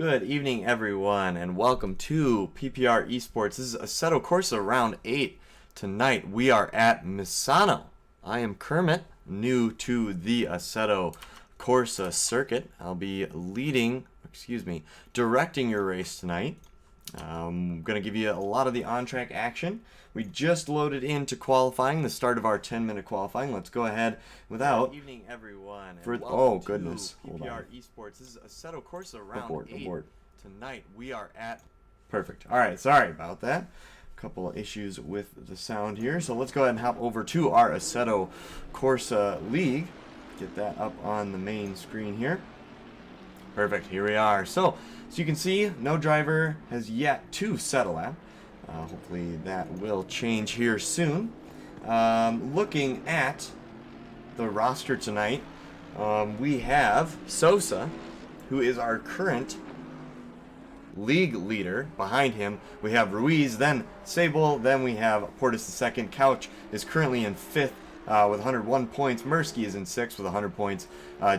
Good evening, everyone, and welcome to PPR Esports. This is Assetto Corsa Round 8. Tonight, we are at Misano. I am Kermit, new to the Assetto Corsa circuit. I'll be directing your race tonight. I'm going to give you a lot of the on-track action. We just loaded into qualifying, the start of our 10-minute qualifying. Let's go ahead without... Good evening, everyone. Oh, goodness. PPR Esports. This is Assetto Corsa Round 8. Tonight, we are at... Perfect. All right, sorry about that. A couple of issues with the sound here. So let's go ahead and hop over to our Assetto Corsa League. Get that up on the main screen here. Perfect, here we are. So, as you can see, no driver has yet to settle at. Hopefully that will change here soon. Looking at the roster tonight, we have Sosa, who is our current league leader. Behind him, we have Ruiz, then Sable, then we have Portis II. Couch is currently in 5th. With 101 points. Mursky is in 6th with 100 points.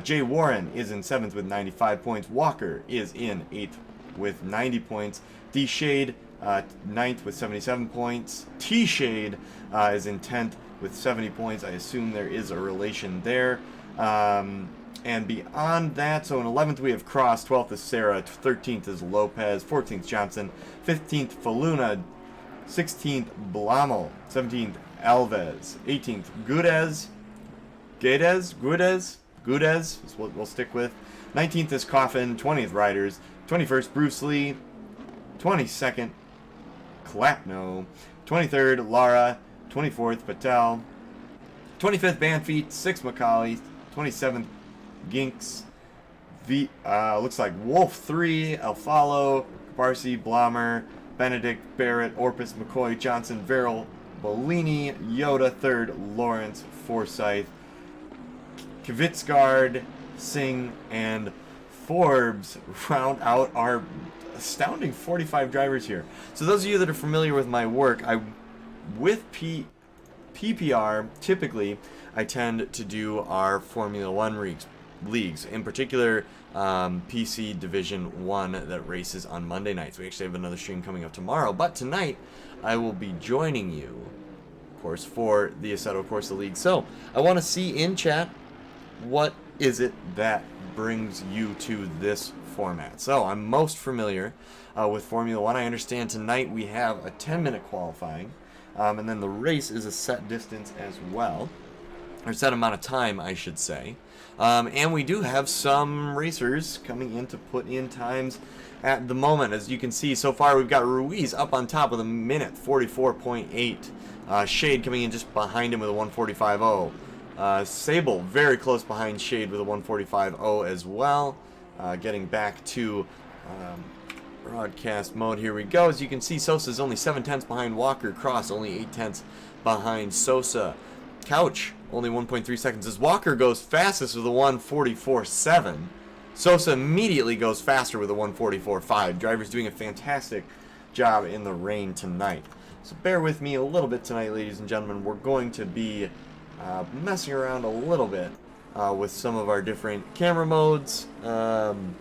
Jay Warren is in 7th with 95 points. Walker is in 8th with 90 points. D Shade 9th with 77 points. T Shade is in 10th with 70 points. I assume there is a relation there. And beyond that, so in 11th we have Cross, 12th is Sarah, 13th is Lopez, 14th Johnson, 15th Faluna, 16th Blamo, 17th Alves, 18th Gudez is what we'll stick with. 19th is Coffin, 20th Riders, 21st Bruce Lee, 22nd Clapno, 23rd Lara, 24th Patel, 25th Banfeet, 6th Macaulay, 27th Ginks, looks like Wolf 3, Alfalo, Barcy, Blommer, Benedict, Barrett, Orpus, McCoy, Johnson, Verrill, Bellini, Yoda, 3rd, Lawrence, Forsyth, Kvitsgard, Singh, and Forbes round out our astounding 45 drivers here. So those of you that are familiar with my work, with PPR, typically, I tend to do our Formula 1 leagues, in particular PC Division 1 that races on Monday nights. We actually have another stream coming up tomorrow, but tonight I will be joining you, of course, for the Assetto Corsa League. So I want to see in chat, what is it that brings you to this format? So I'm most familiar with Formula 1. I understand tonight we have a 10-minute qualifying, and then the race is a set distance as well, or set amount of time, I should say. And we do have some racers coming in to put in times at the moment. As you can see, so far we've got Ruiz up on top with a minute 44.8. Shade coming in just behind him with a 145.0. Sable very close behind Shade with a 145.0 as well. Getting back to broadcast mode, here we go. As you can see, Sosa's only 7/10 behind Walker. Cross only 8/10 behind Sosa. Couch only 1.3 seconds as Walker goes fastest with a 144.7. Sosa immediately goes faster with a 144.5. Driver's doing a fantastic job in the rain tonight. So bear with me a little bit tonight, ladies and gentlemen. We're going to be messing around a little bit with some of our different camera modes. Trying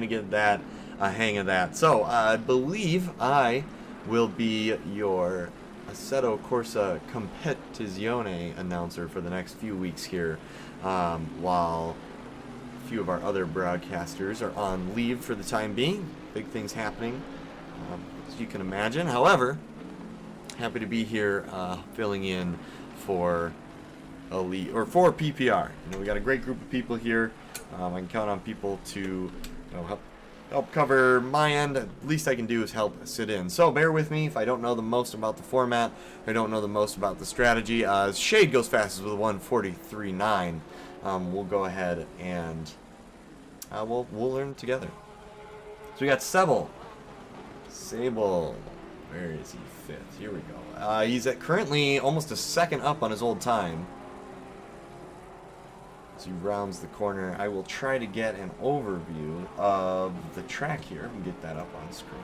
to get that hang of that. So I believe I will be your Assetto Corsa Competizione announcer for the next few weeks here, while a few of our other broadcasters are on leave for the time being. Big things happening, as you can imagine. However, happy to be here filling in for for PPR. We got a great group of people here. I can count on people to help cover my end. At least I can do is help sit in. So bear with me if I don't know the most about the format. I don't know the most about the strategy. Shade goes fastest with a 143.9. We'll go ahead and we'll learn together. So we got Sable. Where is he? 5th. Here we go. He's at currently almost a second up on his old time. As he rounds the corner, I will try to get an overview of the track here and get that up on screen.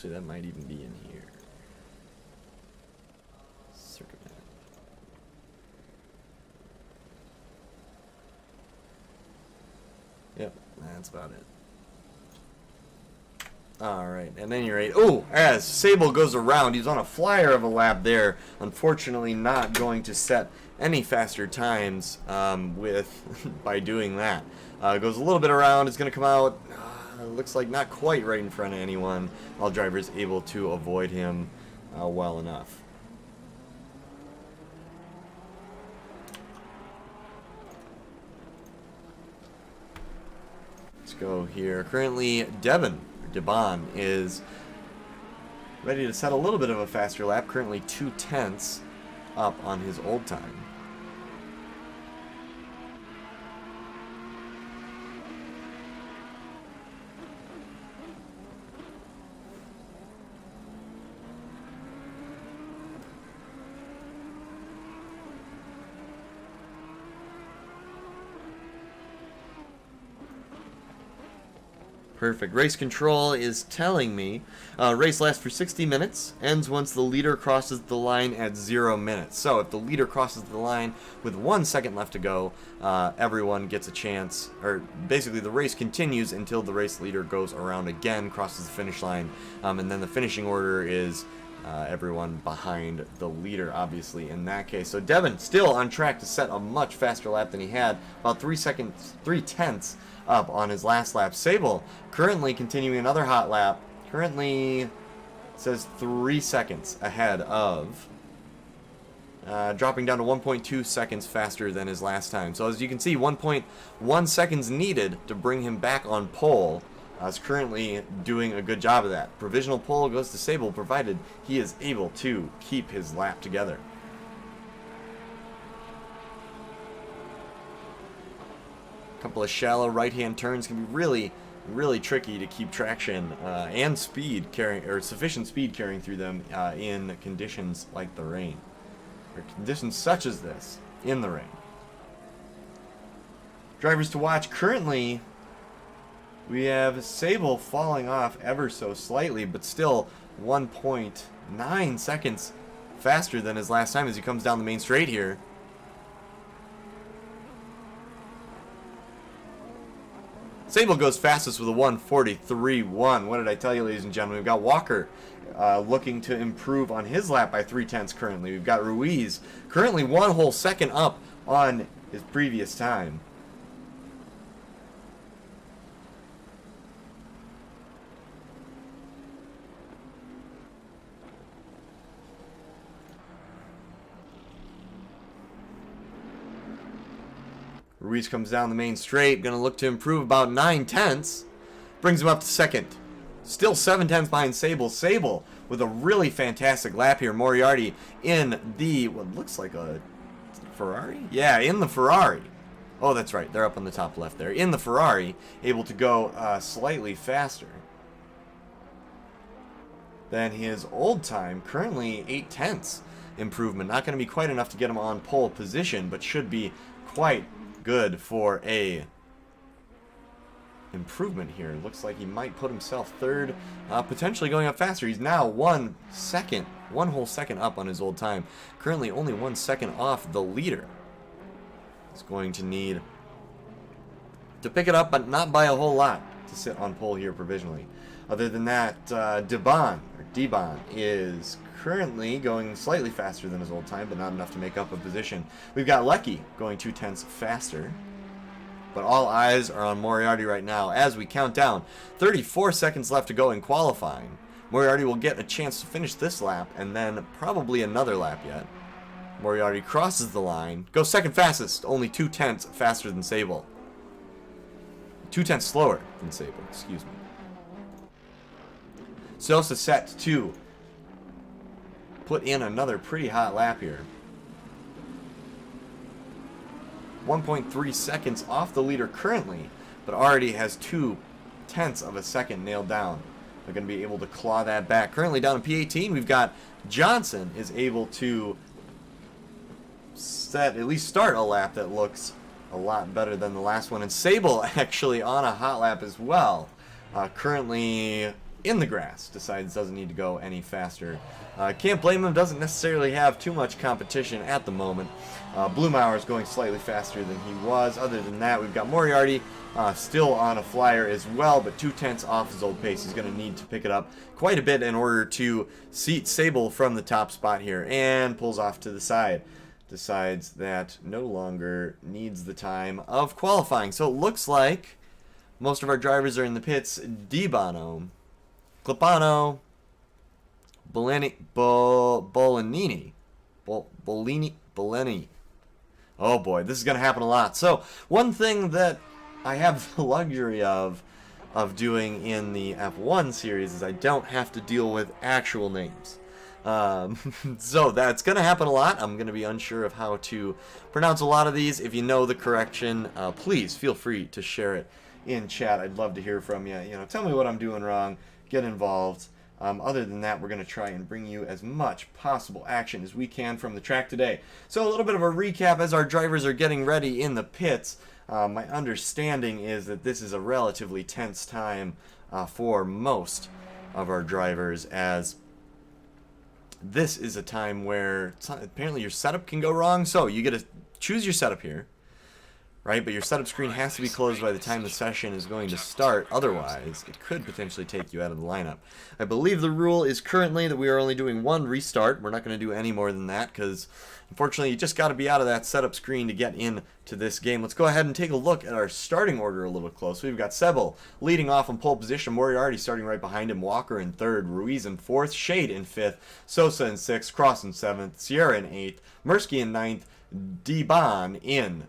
Actually, that might even be in here. Circumvent. Yep, that's about it. Alright, and then you're 8. Oh, as Sable goes around, he's on a flyer of a lap there. Unfortunately, not going to set any faster times by doing that. Goes a little bit around, is going to come out, looks like not quite right in front of anyone. All drivers able to avoid him well enough. Let's go here. Currently, Devon is ready to set a little bit of a faster lap. Currently 2/10 up on his old time. Perfect. Race control is telling me race lasts for 60 minutes, ends once the leader crosses the line at 0 minutes. So if the leader crosses the line with 1 second left to go, everyone gets a chance, or basically the race continues until the race leader goes around again, crosses the finish line, and then the finishing order is everyone behind the leader, obviously, in that case. So Devon still on track to set a much faster lap than he had, about 3/10 up on his last lap. Sable currently continuing another hot lap. Currently, it says 3 seconds ahead of, dropping down to 1.2 seconds faster than his last time. So as you can see, 1.1 seconds needed to bring him back on pole. Is currently doing a good job of that. Provisional pole goes to Sable, provided he is able to keep his lap together. A couple of shallow right-hand turns can be really tricky to keep traction and speed carrying, or sufficient speed carrying through them in conditions like the rain, or conditions such as this in the rain. Drivers to watch currently. We have Sable falling off ever so slightly, but still 1.9 seconds faster than his last time as he comes down the main straight here. Sable goes fastest with a 1:43.1. What did I tell you, ladies and gentlemen? We've got Walker looking to improve on his lap by 3/10 currently. We've got Ruiz currently 1 whole second up on his previous time. Ruiz comes down the main straight, going to look to improve about 9/10. Brings him up to second. Still 7/10 behind Sable. Sable with a really fantastic lap here. Moriarty in the, what looks like a Ferrari? Yeah, in the Ferrari. Oh, that's right. They're up on the top left there. In the Ferrari, able to go slightly faster than his old time. Currently 8/10 improvement. Not going to be quite enough to get him on pole position, but should be quite good for a improvement here. Looks like he might put himself third, potentially going up faster. He's now 1 whole second up on his old time. Currently only 1 second off the leader. He's going to need to pick it up, but not by a whole lot, to sit on pole here provisionally. Other than that, Debon is currently going slightly faster than his old time, but not enough to make up a position. We've got Lecky going 2/10 faster, but all eyes are on Moriarty right now as we count down. 34 seconds left to go in qualifying. Moriarty will get a chance to finish this lap, and then probably another lap yet. Moriarty crosses the line, goes second fastest, only 2/10 faster than Sable. 2/10 slower than Sable, excuse me. Sosa set to put in another pretty hot lap here. 1.3 seconds off the leader currently, but already has 2/10 of a second nailed down. They're going to be able to claw that back. Currently down in P18, we've got Johnson is able to at least start a lap that looks a lot better than the last one. And Sable actually on a hot lap as well. Currently in the grass. Decides doesn't need to go any faster. Can't blame him. Doesn't necessarily have too much competition at the moment. Blumauer is going slightly faster than he was. Other than that, we've got Moriarty still on a flyer as well, but 2/10 off his old pace. He's going to need to pick it up quite a bit in order to seat Sable from the top spot here, and pulls off to the side. Decides that no longer needs the time of qualifying. So it looks like most of our drivers are in the pits. Dibano, Clipano, Bolanini. Oh boy, this is going to happen a lot. So one thing that I have the luxury of doing in the F1 series is I don't have to deal with actual names. So that's going to happen a lot. I'm going to be unsure of how to pronounce a lot of these. If you know the correction, please feel free to share it in chat. I'd love to hear from you. You know, tell me what I'm doing wrong. Get involved. Other than that, we're going to try and bring you as much possible action as we can from the track today. So a little bit of a recap as our drivers are getting ready in the pits. My understanding is that this is a relatively tense time for most of our drivers, as this is a time where apparently your setup can go wrong. So you get to choose your setup here, right? But your setup screen has to be closed by the time the session is going to start. Otherwise, it could potentially take you out of the lineup. I believe the rule is currently that we are only doing one restart. We're not going to do any more than that because, unfortunately, you just got to be out of that setup screen to get into this game. Let's go ahead and take a look at our starting order a little close. We've got Sebel leading off in pole position. Moriarty starting right behind him. Walker in third. Ruiz in fourth. Shade in fifth. Sosa in sixth. Cross in seventh. Sierra in eighth. Mursky in ninth. Dibon in...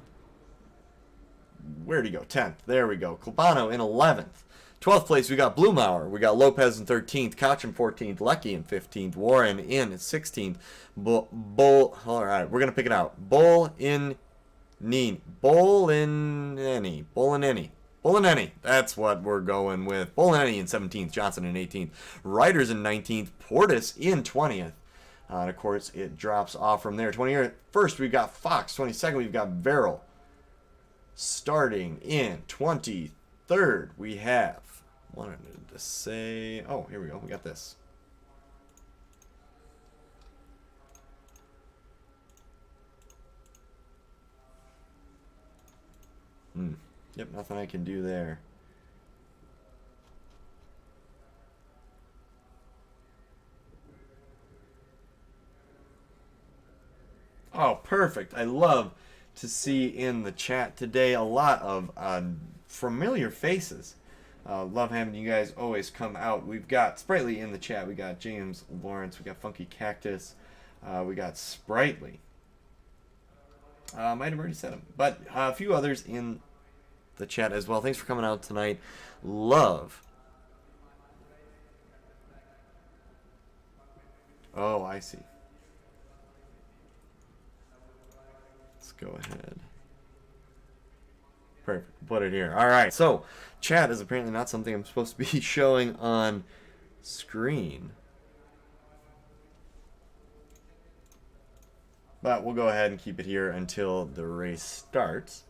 where'd he go? 10th. There we go. Clipano in 11th. 12th place, we got Blumauer. We got Lopez in 13th. Koch in 14th. Lecky in 15th. Warren in 16th. All right, we're going to pick it out. Bolanini. That's what we're going with. Bolanini in 17th. Johnson in 18th. Riders in 19th. Portis in 20th. And of course, it drops off from there. 21st, we've got Fox. 22nd, we've got Verrill. Starting in 23rd, we have, wanted to say, oh, here we go, we got this. Yep, nothing I can do there. Oh, perfect. I love to see in the chat today a lot of familiar faces. Love having you guys always come out. We've got Sprightly in the chat. We got James Lawrence. We got Funky Cactus. We got Sprightly. Might have already said him, but a few others in the chat as well. Thanks for coming out tonight. Love. Oh, I see. Go ahead. Perfect. Put it here. All right. So, chat is apparently not something I'm supposed to be showing on screen. But we'll go ahead and keep it here until the race starts.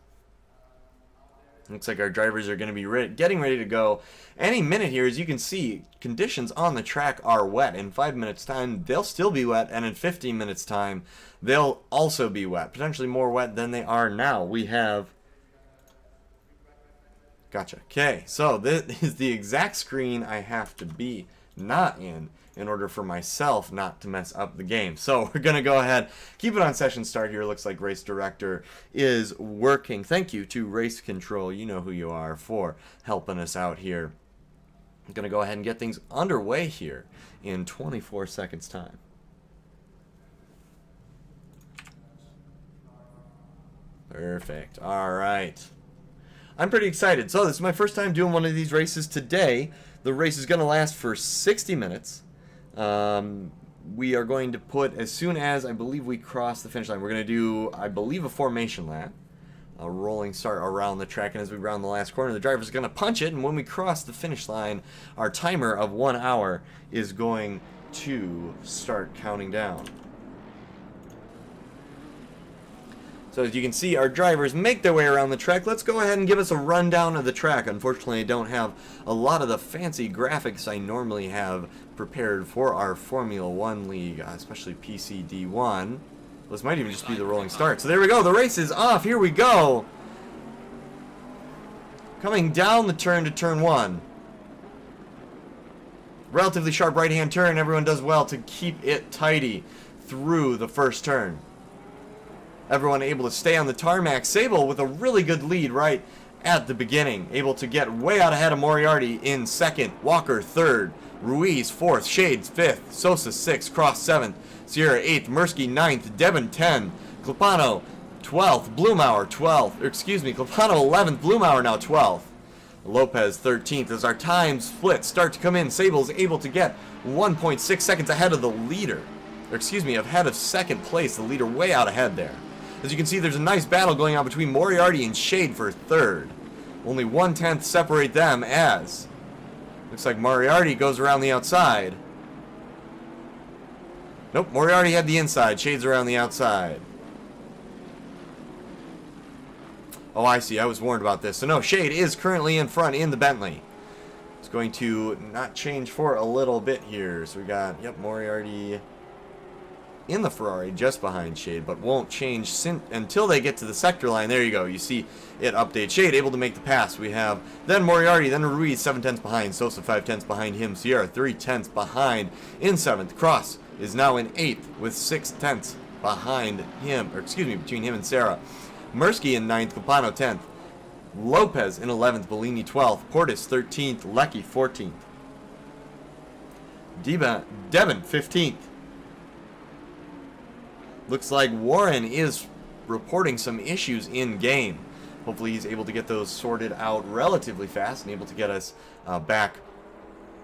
Looks like our drivers are going to be getting ready to go any minute here. As you can see, conditions on the track are wet. In 5 minutes time, they'll still be wet, and in 15 minutes time, they'll also be wet. Potentially more wet than they are now. We have... Gotcha. Okay, so this is the exact screen I have to be not in order for myself not to mess up the game. So we're going to go ahead, keep it on session start here. Looks like Race Director is working. Thank you to Race Control, you know who you are, for helping us out here. I'm going to go ahead and get things underway here in 24 seconds time. Perfect. All right. I'm pretty excited. So this is my first time doing one of these races today. The race is going to last for 60 minutes. We are going to put, as soon as I believe we cross the finish line, we're going to do, I believe, a formation lap. A rolling start around the track, and as we round the last corner, the driver's going to punch it, and when we cross the finish line, our timer of 1 hour is going to start counting down. So as you can see, our drivers make their way around the track. Let's go ahead and give us a rundown of the track. Unfortunately, I don't have a lot of the fancy graphics I normally have prepared for our Formula 1 league, especially PCD1. This might even just be the rolling start. So there we go. The race is off. Here we go. Coming down the turn to turn 1. Relatively sharp right-hand turn. Everyone does well to keep it tidy through the first turn. Everyone able to stay on the tarmac. Sable with a really good lead right at the beginning. Able to get way out ahead of Moriarty in second. Walker third. Ruiz fourth. Shades fifth. Sosa sixth. Cross seventh. Sierra eighth. Mirsky ninth. Devon 10. Klapano 12th. Blumauer 12th. Klapano 11th. Blumauer now 12th. Lopez 13th. As our time splits start to come in, Sable's able to get 1.6 seconds ahead of the leader. Ahead of second place. The leader way out ahead there. As you can see, there's a nice battle going on between Moriarty and Shade for third. Only 1/10 separate them as looks like Moriarty goes around the outside. Nope, Moriarty had the inside. Shade's around the outside. Oh, I see. I was warned about this. So no, Shade is currently in front in the Bentley. It's going to not change for a little bit here. So we got, Moriarty in the Ferrari just behind Shade, but won't change until they get to the sector line. There you go. You see it update. Shade able to make the pass. We have then Moriarty, then Ruiz 7/10 behind. Sosa 5/10 behind him. Sierra 3/10 behind in 7th. Cross is now in 8th with 6/10 behind him, between him and Sarah. Mirsky in 9th, Capano 10th. Lopez in 11th, Bellini 12th. Portis 13th, Lecky 14th. Devon 15th. Looks like Warren is reporting some issues in game. Hopefully he's able to get those sorted out relatively fast and able to get us back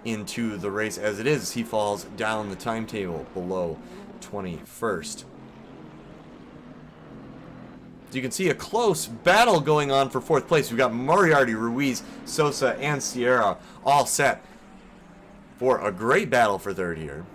into the race as it is. He falls down the timetable below 21st. So you can see a close battle going on for 4th place. We've got Moriarty, Ruiz, Sosa, and Sierra all set for a great battle for 3rd here.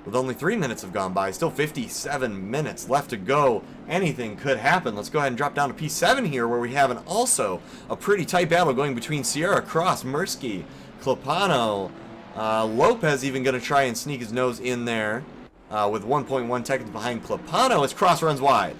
With only 3 minutes have gone by, still 57 minutes left to go. Anything could happen. Let's go ahead and drop down to P7 here, where we have also a pretty tight battle going between Sierra, Cross, Mirsky, Klapano. Lopez even going to try and sneak his nose in there with 1.1 seconds behind Klapano as Cross runs wide.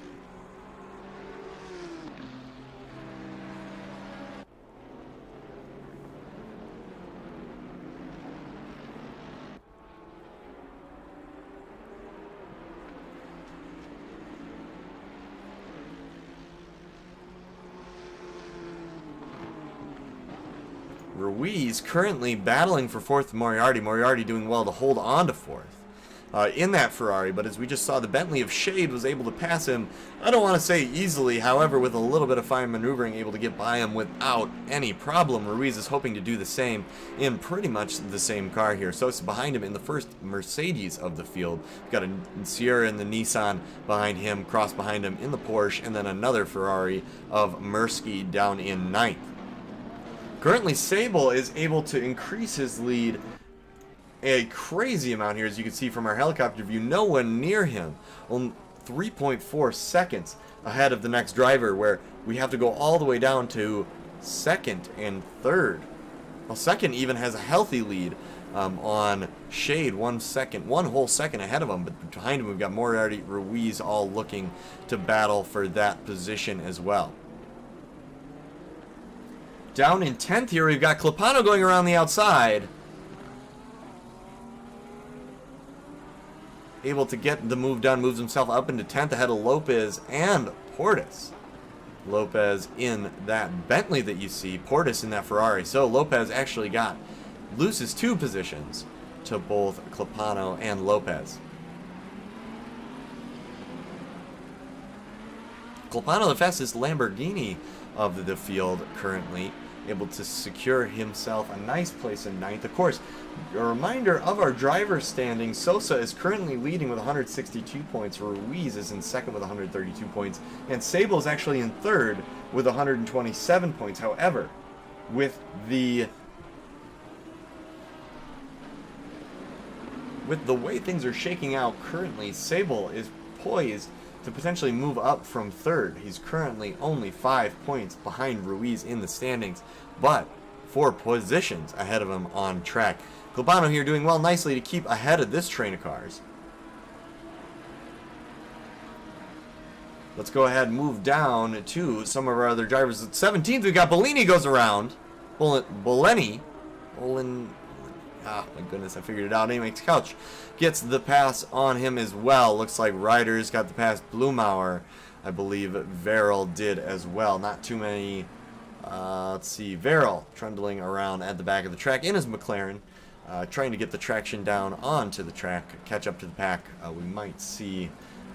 Ruiz currently battling for 4th. Moriarty doing well to hold on to 4th in that Ferrari, but as we just saw, the Bentley of Shade was able to pass him, I don't want to say easily, however, with a little bit of fine maneuvering, able to get by him without any problem. Ruiz is hoping to do the same in pretty much the same car here. So it's behind him in the first Mercedes of the field. We've got a Sierra in the Nissan behind him, Cross behind him in the Porsche, and then another Ferrari of Mirsky down in 9th. Currently, Sable is able to increase his lead a crazy amount here, as you can see from our helicopter view. No one near him. Only 3.4 seconds ahead of the next driver, where we have to go all the way down to 2nd and 3rd. Well, 2nd even has a healthy lead on Shade, 1 whole second ahead of him, but behind him we've got Moriarty, Ruiz all looking to battle for that position as well. Down in 10th here, we've got Klapano going around the outside. Able to get the move done, moves himself up into 10th ahead of Lopez and Portis. Lopez in that Bentley that you see, Portis in that Ferrari. So Lopez actually loses 2 positions to both Klapano and Lopez. Klapano, the fastest Lamborghini of the field currently, able to secure himself a nice place in 9th. Of course, a reminder of our driver standings. Sosa is currently leading with 162 points. Ruiz is in 2nd with 132 points. And Sable is actually in 3rd with 127 points. However, with the way things are shaking out currently, Sable is poised to potentially move up from third. He's currently only 5 points behind Ruiz in the standings, but 4 positions ahead of him on track. Globano here doing well nicely to keep ahead of this train of cars. Let's go ahead and move down to some of our other drivers. At 17th, we got Bellini goes around. Boleni. Ah, my goodness, I figured it out. Anyway, Couch gets the pass on him as well. Looks like Ryder's got the pass. Blumauer, I believe Verrill did as well. Not too many. Let's see. Verrill trundling around at the back of the track in his McLaren. Trying to get the traction down onto the track. Catch up to the pack. We might see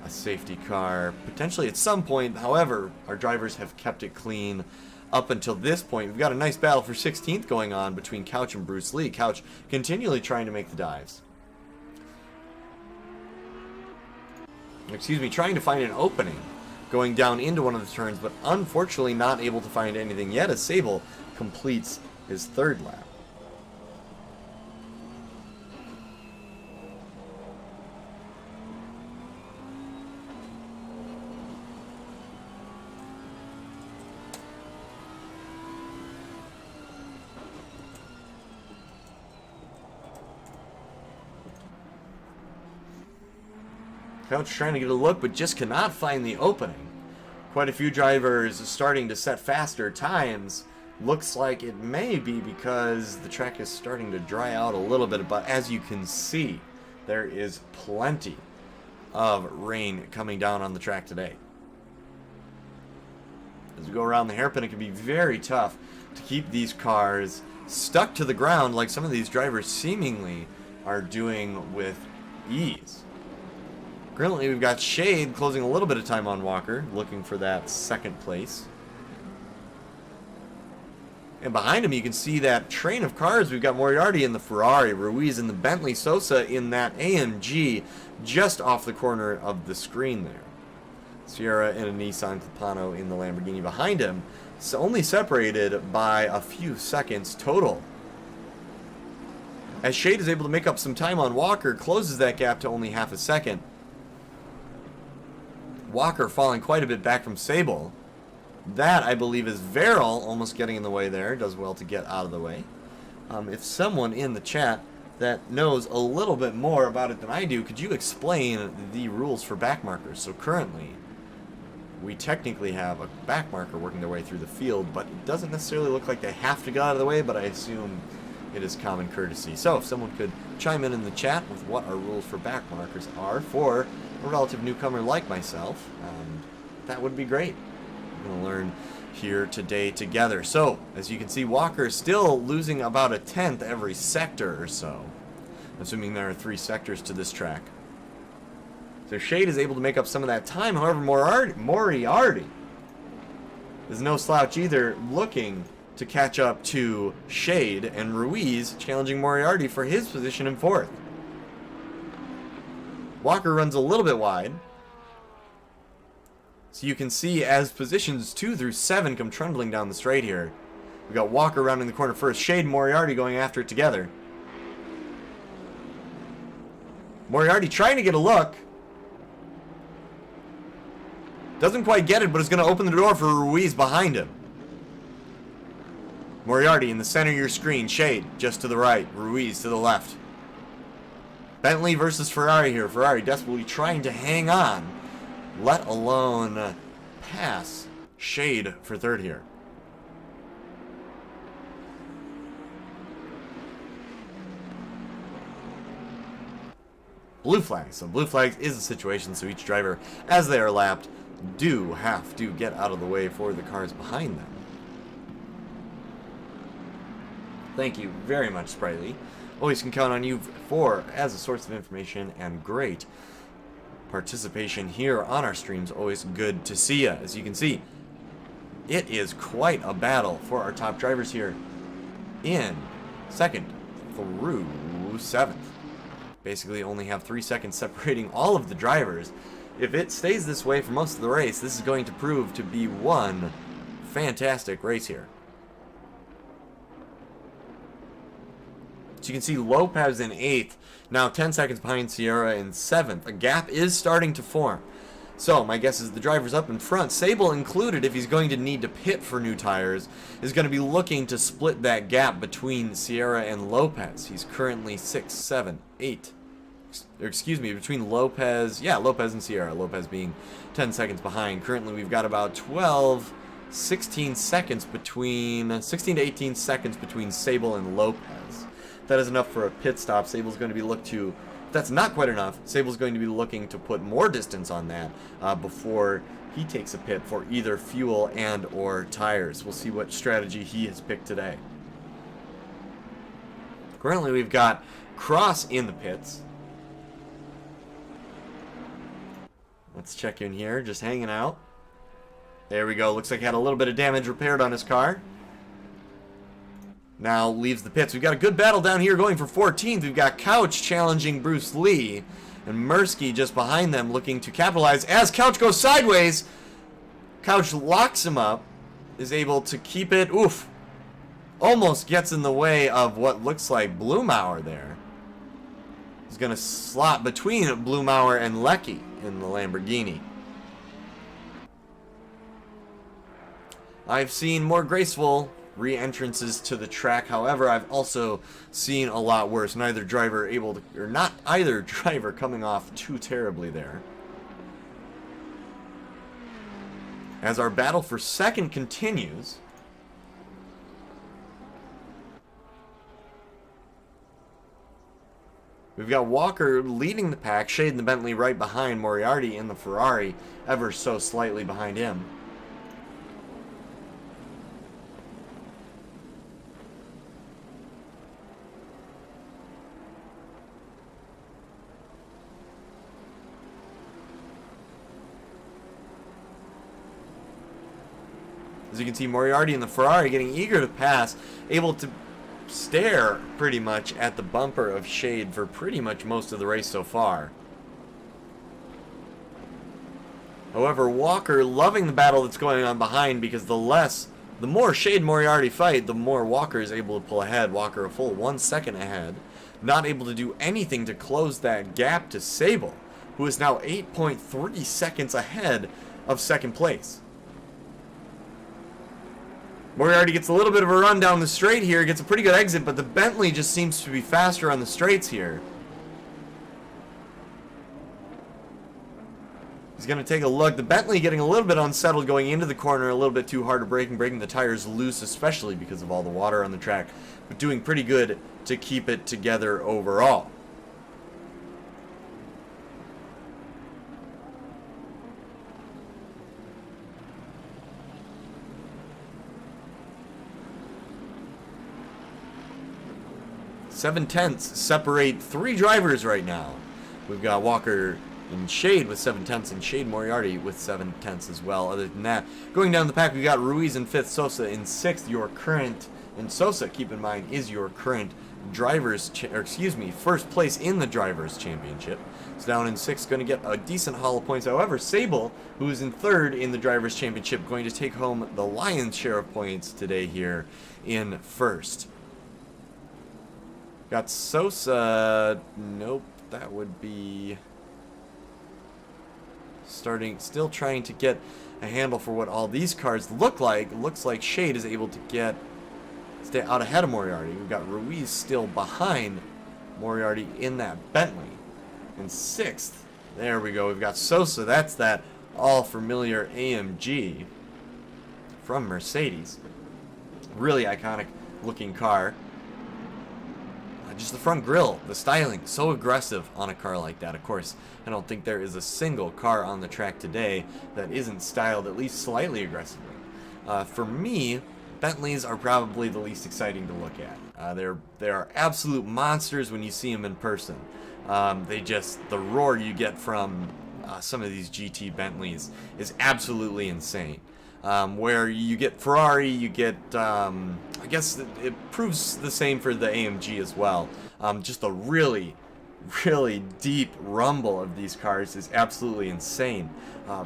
a safety car potentially at some point. However, our drivers have kept it clean up until this point. We've got a nice battle for 16th going on between Couch and Bruce Lee. Couch continually trying to make the dives. Excuse me, trying to find an opening going down into one of the turns, but unfortunately not able to find anything yet as Sable completes his third lap. Couch trying to get a look, but just cannot find the opening. Quite a few drivers starting to set faster times. Looks like it may be because the track is starting to dry out a little bit, but as you can see, there is plenty of rain coming down on the track today. As we go around the hairpin, it can be very tough to keep these cars stuck to the ground like some of these drivers seemingly are doing with ease. Currently, we've got Shade closing a little bit of time on Walker, looking for that second place. And behind him, you can see that train of cars. We've got Moriarty in the Ferrari, Ruiz in the Bentley, Sosa in that AMG, just off the corner of the screen there. Sierra in a Nissan Capano in the Lamborghini behind him, so only separated by a few seconds total. As Shade is able to make up some time on Walker, closes that gap to only half a second. Walker falling quite a bit back from Sable. That, I believe, is Verrill almost getting in the way there. Does well to get out of the way. If someone in the chat that knows a little bit more about it than I do, could you explain the rules for back markers? So currently, we technically have a back marker working their way through the field, but it doesn't necessarily look like they have to get out of the way, but I assume it is common courtesy. So if someone could chime in the chat with what our rules for back markers are for a relative newcomer like myself, that would be great. We're going to learn here today together. So, as you can see, Walker is still losing about a tenth every sector or so, assuming there are 3 sectors to this track. So Shade is able to make up some of that time. However, Moriarty is no slouch either, looking to catch up to Shade, and Ruiz challenging Moriarty for his position in 4th. Walker runs a little bit wide. So you can see as positions 2 through 7 come trundling down the straight here. We got Walker rounding the corner first. Shade and Moriarty going after it together. Moriarty trying to get a look. Doesn't quite get it, but is going to open the door for Ruiz behind him. Moriarty in the center of your screen. Shade just to the right. Ruiz to the left. Bentley versus Ferrari here. Ferrari desperately trying to hang on, let alone pass Shade for 3rd here. Blue flags. So blue flags is a situation, so each driver, as they are lapped, do have to get out of the way for the cars behind them. Thank you very much, Sprightly. Always can count on you as a source of information and great participation here on our streams. Always good to see you. As you can see, it is quite a battle for our top drivers here in 2nd through 7th. Basically only have 3 seconds separating all of the drivers. If it stays this way for most of the race, this is going to prove to be one fantastic race here. So you can see Lopez in 8th, now 10 seconds behind Sierra in 7th. A gap is starting to form. So my guess is the drivers up in front, Sable included, if he's going to need to pit for new tires, is going to be looking to split that gap between Sierra and Lopez. He's currently 6, 7, 8. Excuse me, between Lopez and Sierra. Lopez being 10 seconds behind. Currently we've got about 16 to 18 seconds between Sable and Lopez. That is enough for a pit stop. Sable's going to be if that's not quite enough, Sable's going to be looking to put more distance on that before he takes a pit for either fuel and or tires. We'll see what strategy he has picked today. Currently we've got Cross in the pits. Let's check in here, just hanging out. There we go. Looks like he had a little bit of damage repaired on his car. Now leaves the pits. We've got a good battle down here going for 14th. We've got Couch challenging Bruce Lee. And Mursky just behind them looking to capitalize. As Couch goes sideways, Couch locks him up. Is able to keep it. Oof. Almost gets in the way of what looks like Blumauer there. He's going to slot between Blumauer and Leckie in the Lamborghini. I've seen more graceful re-entrances to the track. However, I've also seen a lot worse. Not either driver coming off too terribly there. As our battle for second continues, we've got Walker leading the pack, Shade in the Bentley right behind, Moriarty in the Ferrari ever so slightly behind him. As you can see, Moriarty in the Ferrari getting eager to pass, able to stare pretty much at the bumper of Shade for pretty much most of the race so far. However, Walker loving the battle that's going on behind, because the more Shade Moriarty fight, the more Walker is able to pull ahead. Walker a full 1 second ahead, not able to do anything to close that gap to Sable, who is now 8.3 seconds ahead of second place. Moriarty gets a little bit of a run down the straight here, gets a pretty good exit, but the Bentley just seems to be faster on the straights here. He's going to take a look. The Bentley getting a little bit unsettled going into the corner, a little bit too hard to breaking the tires loose, especially because of all the water on the track, but doing pretty good to keep it together overall. .7 separate three drivers right now. We've got Walker and Shade with 7/10 and Shade Moriarty with 7/10 as well. Other than that, going down the pack, we got Ruiz in 5th, Sosa in 6th. And Sosa, keep in mind, is your current first place in the Drivers' Championship. It's down in 6th, going to get a decent haul of points. However, Sable, who is in 3rd in the Drivers' Championship, going to take home the lion's share of points today here in 1st. Got Sosa, nope, that would be still trying to get a handle for what all these cars look like. Looks like Shade is able to stay out ahead of Moriarty. We've got Ruiz still behind Moriarty in that Bentley. In 6th, there we go, we've got Sosa. That's that all familiar AMG from Mercedes. Really iconic looking car. Just the front grille, the styling, so aggressive on a car like that. Of course, I don't think there is a single car on the track today that isn't styled at least slightly aggressively. For me, Bentleys are probably the least exciting to look at. They are absolute monsters when you see them in person. The roar you get from some of these GT Bentleys is absolutely insane. Where you get Ferrari, you get, I guess it proves the same for the AMG as well. Just a really, really deep rumble of these cars is absolutely insane.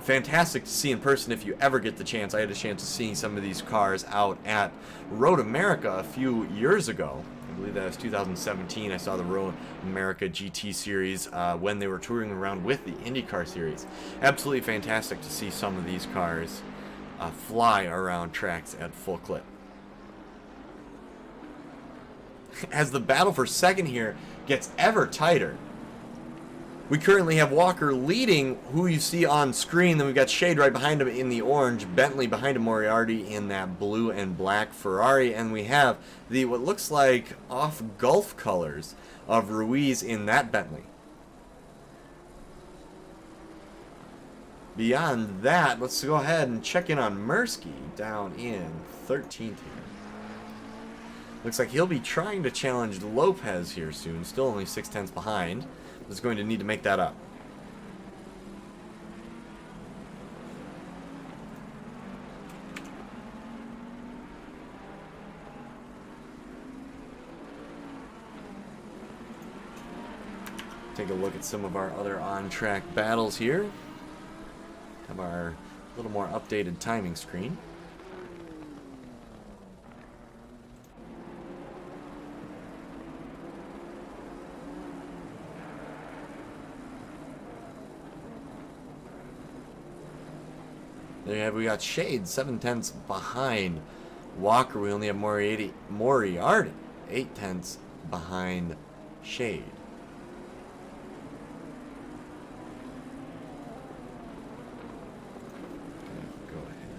Fantastic to see in person if you ever get the chance. I had a chance of seeing some of these cars out at Road America a few years ago. I believe that was 2017. I saw the Road America GT Series when they were touring around with the IndyCar Series. Absolutely fantastic to see some of these cars fly around tracks at full clip. As the battle for second here gets ever tighter, we currently have Walker leading, who you see on screen. Then we've got Shade right behind him in the orange, Bentley behind him, Moriarty in that blue and black Ferrari, and we have the what looks like off Gulf colors of Ruiz in that Bentley. Beyond that, let's go ahead and check in on Mursky down in 13th here. Looks like he'll be trying to challenge Lopez here soon, still only 6/10 behind. Is going to need to make that up. Take a look at some of our other on-track battles here. Have our little more updated timing screen. There we got Shade 7/10 behind Walker. We only have Moriarty 8/10 behind Shade. Okay, go ahead.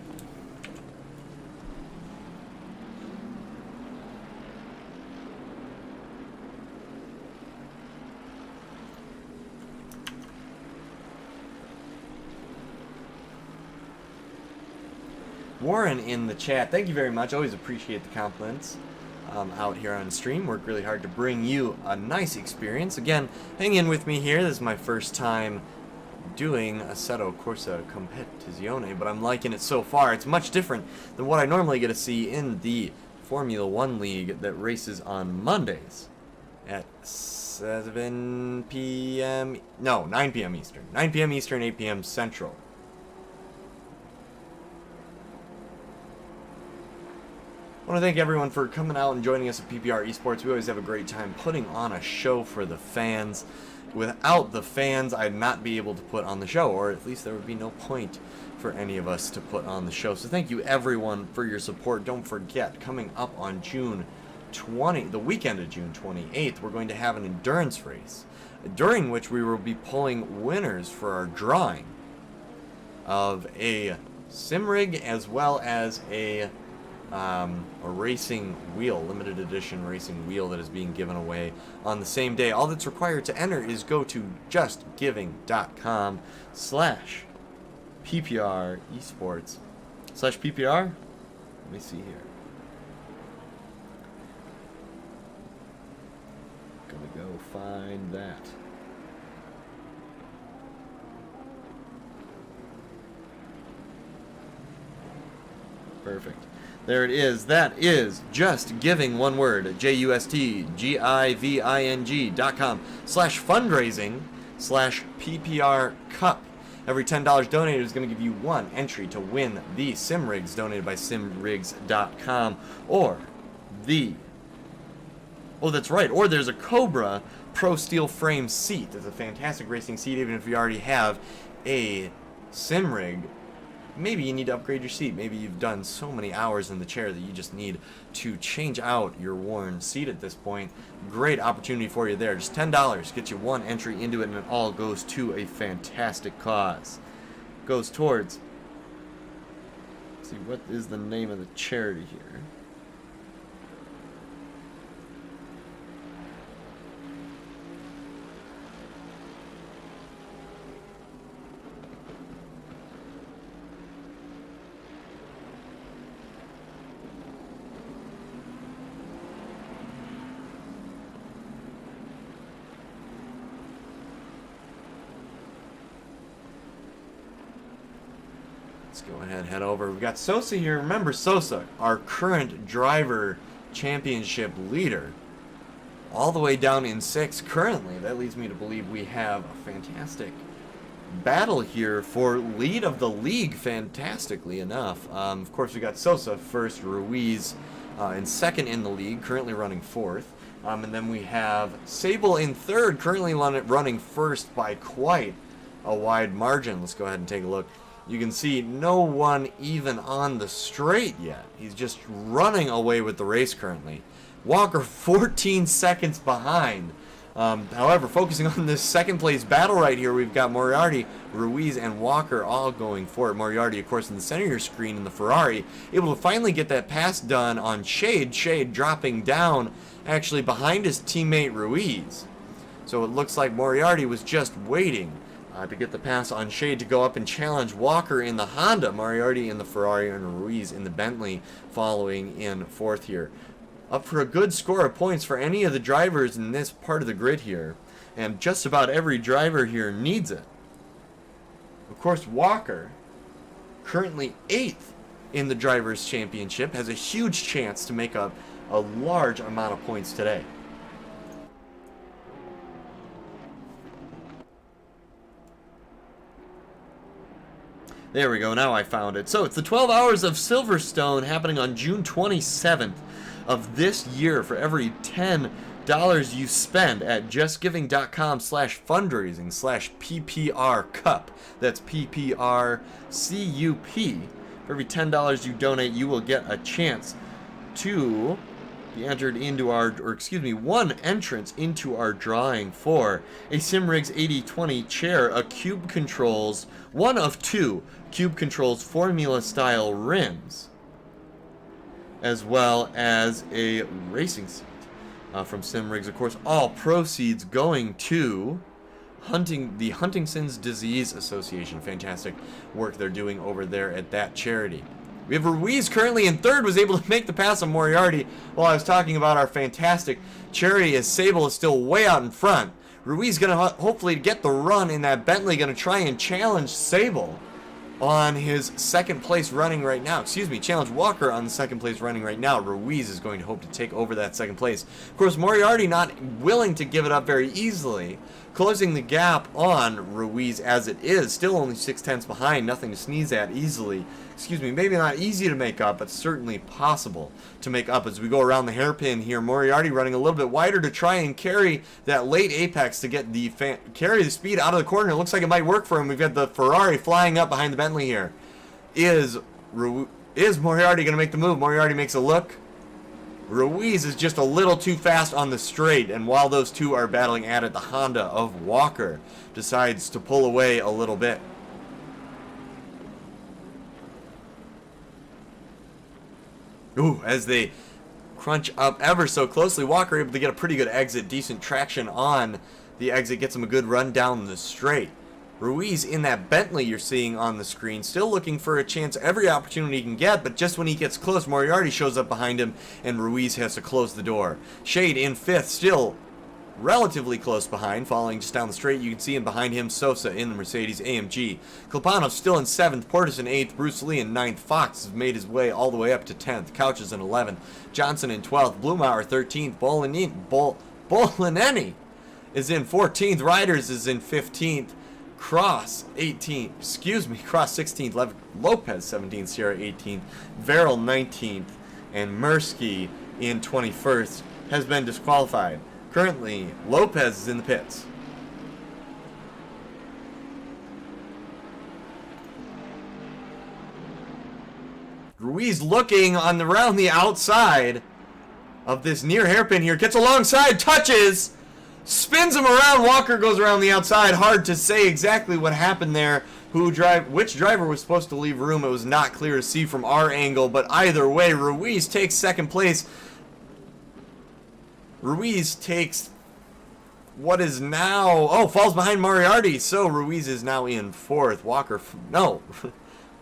Warren in the chat, thank you very much. Always appreciate the compliments out here on stream. Work really hard to bring you a nice experience. Again, hang in with me here. This is my first time doing Assetto Corsa Competizione, but I'm liking it so far. It's much different than what I normally get to see in the Formula One League that races on Mondays at 7 p.m. No, 9 p.m. Eastern. 9 p.m. Eastern, 8 p.m. Central. I want to thank everyone for coming out and joining us at PPR Esports. We always have a great time putting on a show for the fans. Without the fans, I'd not be able to put on the show, or at least there would be no point for any of us to put on the show. So thank you everyone for your support. Don't forget, coming up on June 20, the weekend of June 28th, we're going to have an endurance race, during which we will be pulling winners for our drawing of a sim rig as well as a racing wheel, limited edition racing wheel that is being given away on the same day. All that's required to enter is go to justgiving.com/PPR esports/PPR. Let me see here. Gonna go find that. Perfect. There it is. That is Just Giving, one word, justgiving.com/fundraising/PPR Cup. Every $10 donated is going to give you one entry to win the sim rigs donated by simrigs.com, or the, oh, that's right, or there's a Cobra Pro Steel Frame seat. It's a fantastic racing seat, even if you already have a sim rig. Maybe you need to upgrade your seat. Maybe you've done so many hours in the chair that you just need to change out your worn seat at this point. Great opportunity for you there. Just $10 gets you one entry into it, and it all goes to a fantastic cause. Goes towards, let's see, what is the name of the charity here? Go ahead, head over. We've got Sosa here. Remember Sosa, our current driver championship leader, all the way down in 6th currently. That leads me to believe we have a fantastic battle here for lead of the league, fantastically enough. Of course, we got Sosa first, Ruiz in 2nd in the league, currently running 4th. And then we have Sable in third, currently running first by quite a wide margin. Let's go ahead and take a look. You can see no one even on the straight yet. He's just running away with the race currently. Walker 14 seconds behind. However, focusing on this second place battle right here, we've got Moriarty, Ruiz, and Walker all going for it. Moriarty, of course, in the center of your screen in the Ferrari, able to finally get that pass done on Shade. Shade dropping down actually behind his teammate Ruiz. So it looks like Moriarty was just waiting to get the pass on Shade to go up and challenge Walker in the Honda, Moriarty in the Ferrari, and Ruiz in the Bentley following in fourth here. Up for a good score of points for any of the drivers in this part of the grid here. And just about every driver here needs it. Of course, Walker, currently 8th in the Drivers' Championship, has a huge chance to make up a large amount of points today. There we go, now I found it. So it's the 12 Hours of Silverstone happening on June 27th of this year. For every $10 you spend at justgiving.com/fundraising/PPR Cup. That's PPR CUP. For every $10 you donate, you will get a chance to be entered into one entrance into our drawing for a Simrigs 8020 chair, a Cube Controls, one of 2 Cube Controls Formula style rims, as well as a racing seat from Simrigs. Of course, all proceeds going to the Huntington's Disease Association. Fantastic work they're doing over there at that charity. We have Ruiz currently in third, was able to make the pass on Moriarty while I was talking about our fantastic charity, as Sable is still way out in front. Ruiz going to hopefully get the run in that Bentley, going to try and challenge Sable on his second place running right now. Challenge Walker on the second place running right now. Ruiz is going to hope to take over that second place. Of course, Moriarty not willing to give it up very easily, closing the gap on Ruiz as it is. Still only 6/10 behind, nothing to sneeze at easily. Maybe not easy to make up, but certainly possible to make up as we go around the hairpin here. Moriarty running a little bit wider to try and carry that late apex to get the carry the speed out of the corner. It looks like it might work for him. We've got the Ferrari flying up behind the Bentley here. Is Moriarty going to make the move? Moriarty makes a look. Ruiz is just a little too fast on the straight, and while those two are battling at it, the Honda of Walker decides to pull away a little bit. Ooh, as they crunch up ever so closely, Walker able to get a pretty good exit, decent traction on the exit, gets him a good run down the straight. Ruiz in that Bentley you're seeing on the screen, still looking for a chance every opportunity he can get, but just when he gets close, Moriarty shows up behind him, and Ruiz has to close the door. Shade in 5th, still relatively close behind, following just down the straight. You can see him behind him, Sosa in the Mercedes AMG. Klopanoff still in 7th, Portis in 8th, Bruce Lee in 9th, Fox has made his way all the way up to 10th, Couches in 11th, Johnson in 12th, Blumauer 13th, Bolineni is in 14th, Riders is in 15th, Cross 16th, Lopez 17th, Sierra 18th, Verrill 19th, and Mirsky in 21st has been disqualified. Currently, Lopez is in the pits. Ruiz looking around the outside of this near hairpin here, gets alongside, touches, spins him around. Walker goes around the outside. Hard to say exactly what happened there. Which driver was supposed to leave room? It was not clear to see from our angle, but either way, Ruiz takes second place. Ruiz takes what is now, falls behind Moriarty, so Ruiz is now in 4th.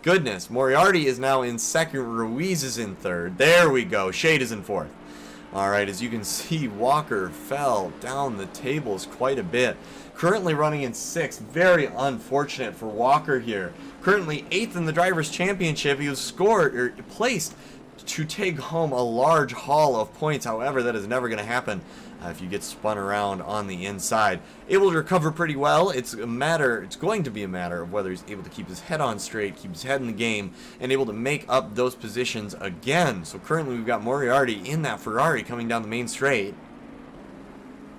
Goodness, Moriarty is now in 2nd, Ruiz is in 3rd. There we go, Shade is in 4th. Alright, as you can see, Walker fell down the tables quite a bit. Currently running in 6th, very unfortunate for Walker here. Currently 8th in the Drivers' Championship, he was placed to take home a large haul of points. However, that is never going to happen if you get spun around on the inside. Able to recover pretty well. It's going to be a matter of whether he's able to keep his head on straight, keep his head in the game, and able to make up those positions again. So currently we've got Moriarty in that Ferrari coming down the main straight.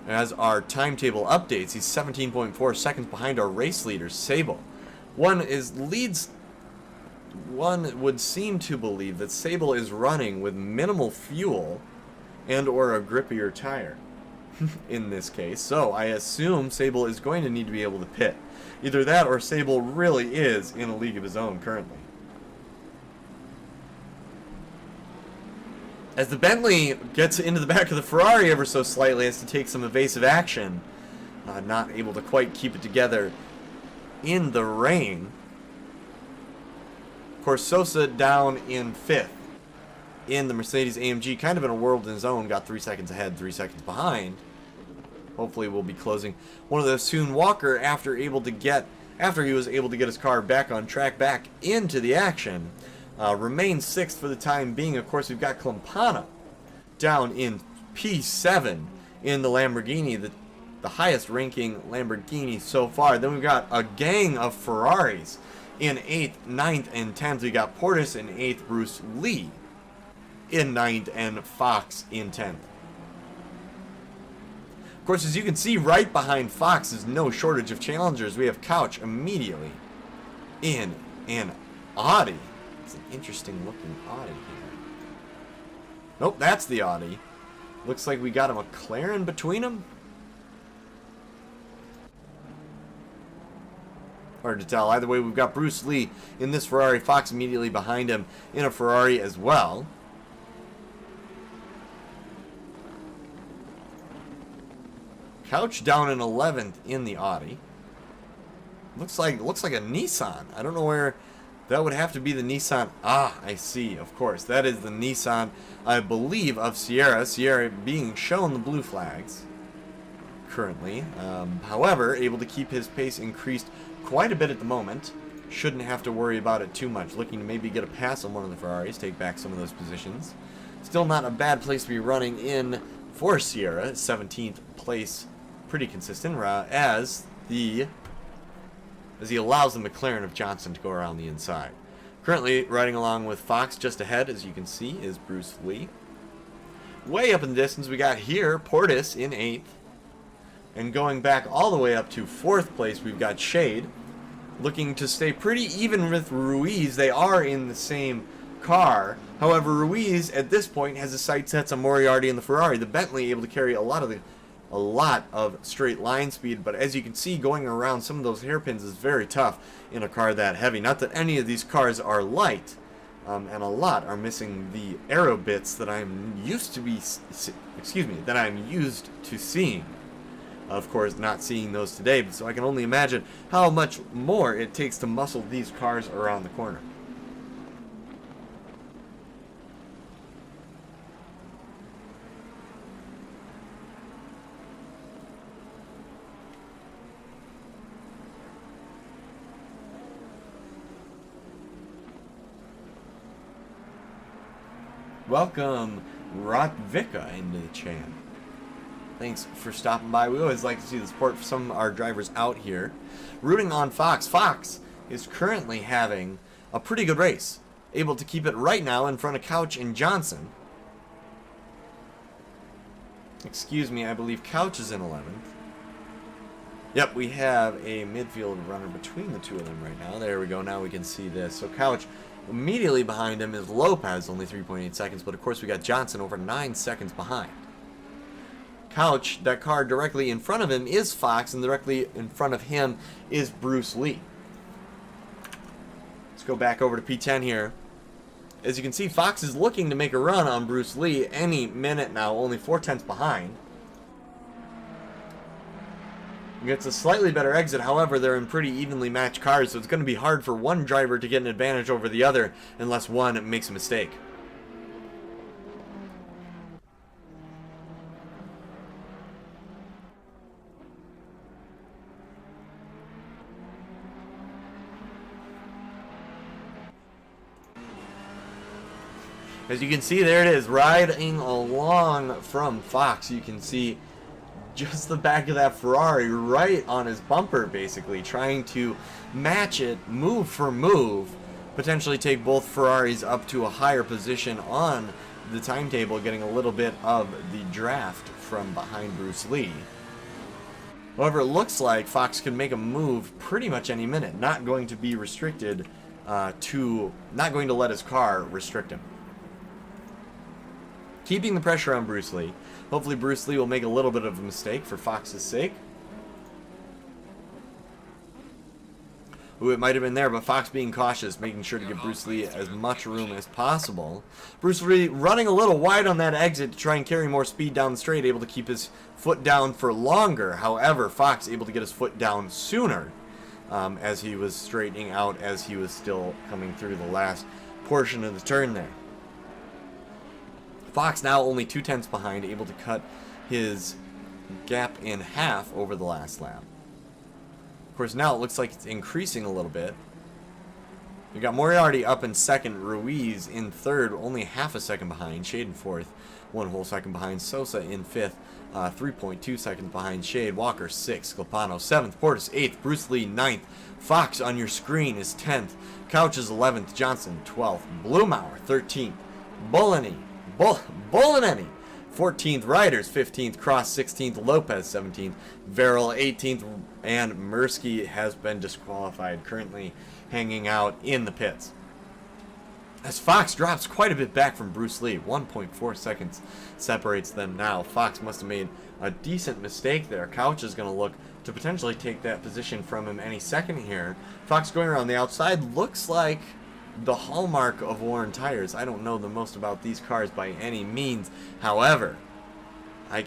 As our timetable updates, he's 17.4 seconds behind our race leader, Sable. One would seem to believe that Sable is running with minimal fuel and or a grippier tire in this case. So I assume Sable is going to need to be able to pit. Either that or Sable really is in a league of his own currently. As the Bentley gets into the back of the Ferrari ever so slightly, has to take some evasive action. Not able to quite keep it together in the rain. Of course, Sosa down in 5th in the Mercedes-AMG, kind of in a world in his own, got 3 seconds ahead, 3 seconds behind. Hopefully we'll be closing one of those soon. Walker, after he was able to get his car back on track, back into the action, remains 6th for the time being. Of course, we've got Clampana down in P7 in the Lamborghini, the highest ranking Lamborghini so far. Then we've got a gang of Ferraris in 8th, 9th, and 10th. We got Portis in 8th, Bruce Lee in 9th, and Fox in 10th. Of course, as you can see, right behind Fox is no shortage of challengers. We have Couch immediately in an Audi. It's an interesting looking Audi here. Nope, that's the Audi. Looks like we got a McLaren between them. Hard to tell. Either way, we've got Bruce Lee in this Ferrari. Fox immediately behind him in a Ferrari as well. Couch down in 11th in the Audi. Looks like a Nissan. I don't know where that would have to be. The Nissan. Ah, I see. Of course, that is the Nissan, I believe, of Sierra. Sierra being shown the blue flags currently. However, able to keep his pace increased quite a bit at the moment. Shouldn't have to worry about it too much. Looking to maybe get a pass on one of the Ferraris, take back some of those positions. Still not a bad place to be running in for Sierra. 17th place, pretty consistent, as he allows the McLaren of Johnson to go around the inside. Currently riding along with Fox just ahead, as you can see, is Bruce Lee. Way up in the distance, we got here Portis in 8th. And going back all the way up to 4th place, we've got Shade, looking to stay pretty even with Ruiz. They are in the same car. However, Ruiz at this point has his sights set on Moriarty in the Ferrari. The Bentley able to carry a lot of straight line speed, but as you can see, going around some of those hairpins is very tough in a car that heavy. Not that any of these cars are light, and a lot are missing the aero bits that I'm used to seeing. Of course, not seeing those today, so I can only imagine how much more it takes to muscle these cars around the corner. Welcome, Rotvika, into the chat. Thanks for stopping by. We always like to see the support for some of our drivers out here. Rooting on Fox. Fox is currently having a pretty good race. Able to keep it right now in front of Couch and Johnson. Excuse me, I believe Couch is in 11th. Yep, we have a midfield runner between the two of them right now. There we go. Now we can see this. So Couch immediately behind him is Lopez, only 3.8 seconds. But of course we got Johnson over 9 seconds behind. Couch, that car directly in front of him is Fox, and directly in front of him is Bruce Lee. Let's go back over to P10 here. As you can see, Fox is looking to make a run on Bruce Lee any minute now, only 4 tenths behind. He gets a slightly better exit, however, they're in pretty evenly matched cars, so it's going to be hard for one driver to get an advantage over the other unless one makes a mistake. As you can see, there it is, riding along from Fox. You can see just the back of that Ferrari right on his bumper, basically, trying to match it move for move, potentially take both Ferraris up to a higher position on the timetable, getting a little bit of the draft from behind Bruce Lee. However, it looks like Fox could make a move pretty much any minute. Not going to be restricted not going to let his car restrict him. Keeping the pressure on Bruce Lee. Hopefully Bruce Lee will make a little bit of a mistake for Fox's sake. Ooh, it might have been there, but Fox being cautious, making sure to give Bruce Lee as much room as possible. Bruce Lee running a little wide on that exit to try and carry more speed down the straight, able to keep his foot down for longer. However, Fox able to get his foot down sooner as he was straightening out, as he was still coming through the last portion of the turn there. Fox now only 2/10 behind, able to cut his gap in half over the last lap. Of course, now it looks like it's increasing a little bit. We got Moriarty up in second, Ruiz in third, only half a second behind. Shade in fourth, 1 whole second behind. Sosa in fifth, 3.2 seconds behind Shade. Walker sixth, Sclapano seventh, Portis eighth, Bruce Lee ninth. Fox on your screen is 10th. Couch is 11th, Johnson 12th, Blumauer 13th, Bulanini 14th, Riders 15th, Cross 16th, Lopez 17th, Verrill 18th, and Mirsky has been disqualified, currently hanging out in the pits. As Fox drops quite a bit back from Bruce Lee, 1.4 seconds separates them now. Fox must have made a decent mistake there. Couch is going to look to potentially take that position from him any second here. Fox going around the outside looks like the hallmark of worn tires. I don't know the most about these cars by any means. However, I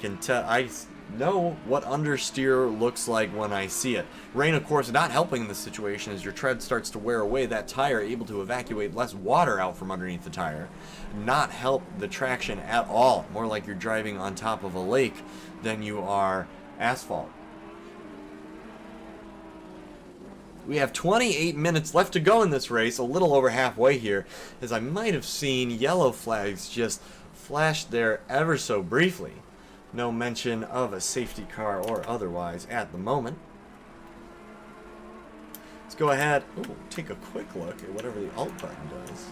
know what understeer looks like when I see it. Rain, of course, not helping the situation as your tread starts to wear away. That tire able to evacuate less water out from underneath the tire. Not help the traction at all. More like you're driving on top of a lake than you are asphalt. We have 28 minutes left to go in this race, a little over halfway here, as I might have seen yellow flags just flash there ever so briefly. No mention of a safety car or otherwise at the moment. Let's go ahead, take a quick look at whatever the Alt button does.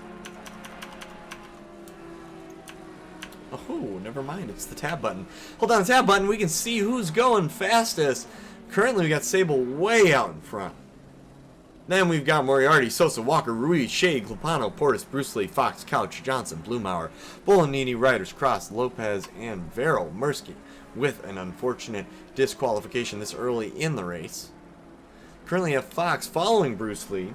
Oh, never mind, it's the tab button. Hold on the tab button, we can see who's going fastest. Currently we got Sable way out in front. Then we've got Moriarty, Sosa, Walker, Ruiz, Shade, Clapano, Portis, Bruce Lee, Fox, Couch, Johnson, Blumauer, Bulanini, Riders, Cross, Lopez, and Verrill. Mirsky with an unfortunate disqualification this early in the race. Currently have Fox following Bruce Lee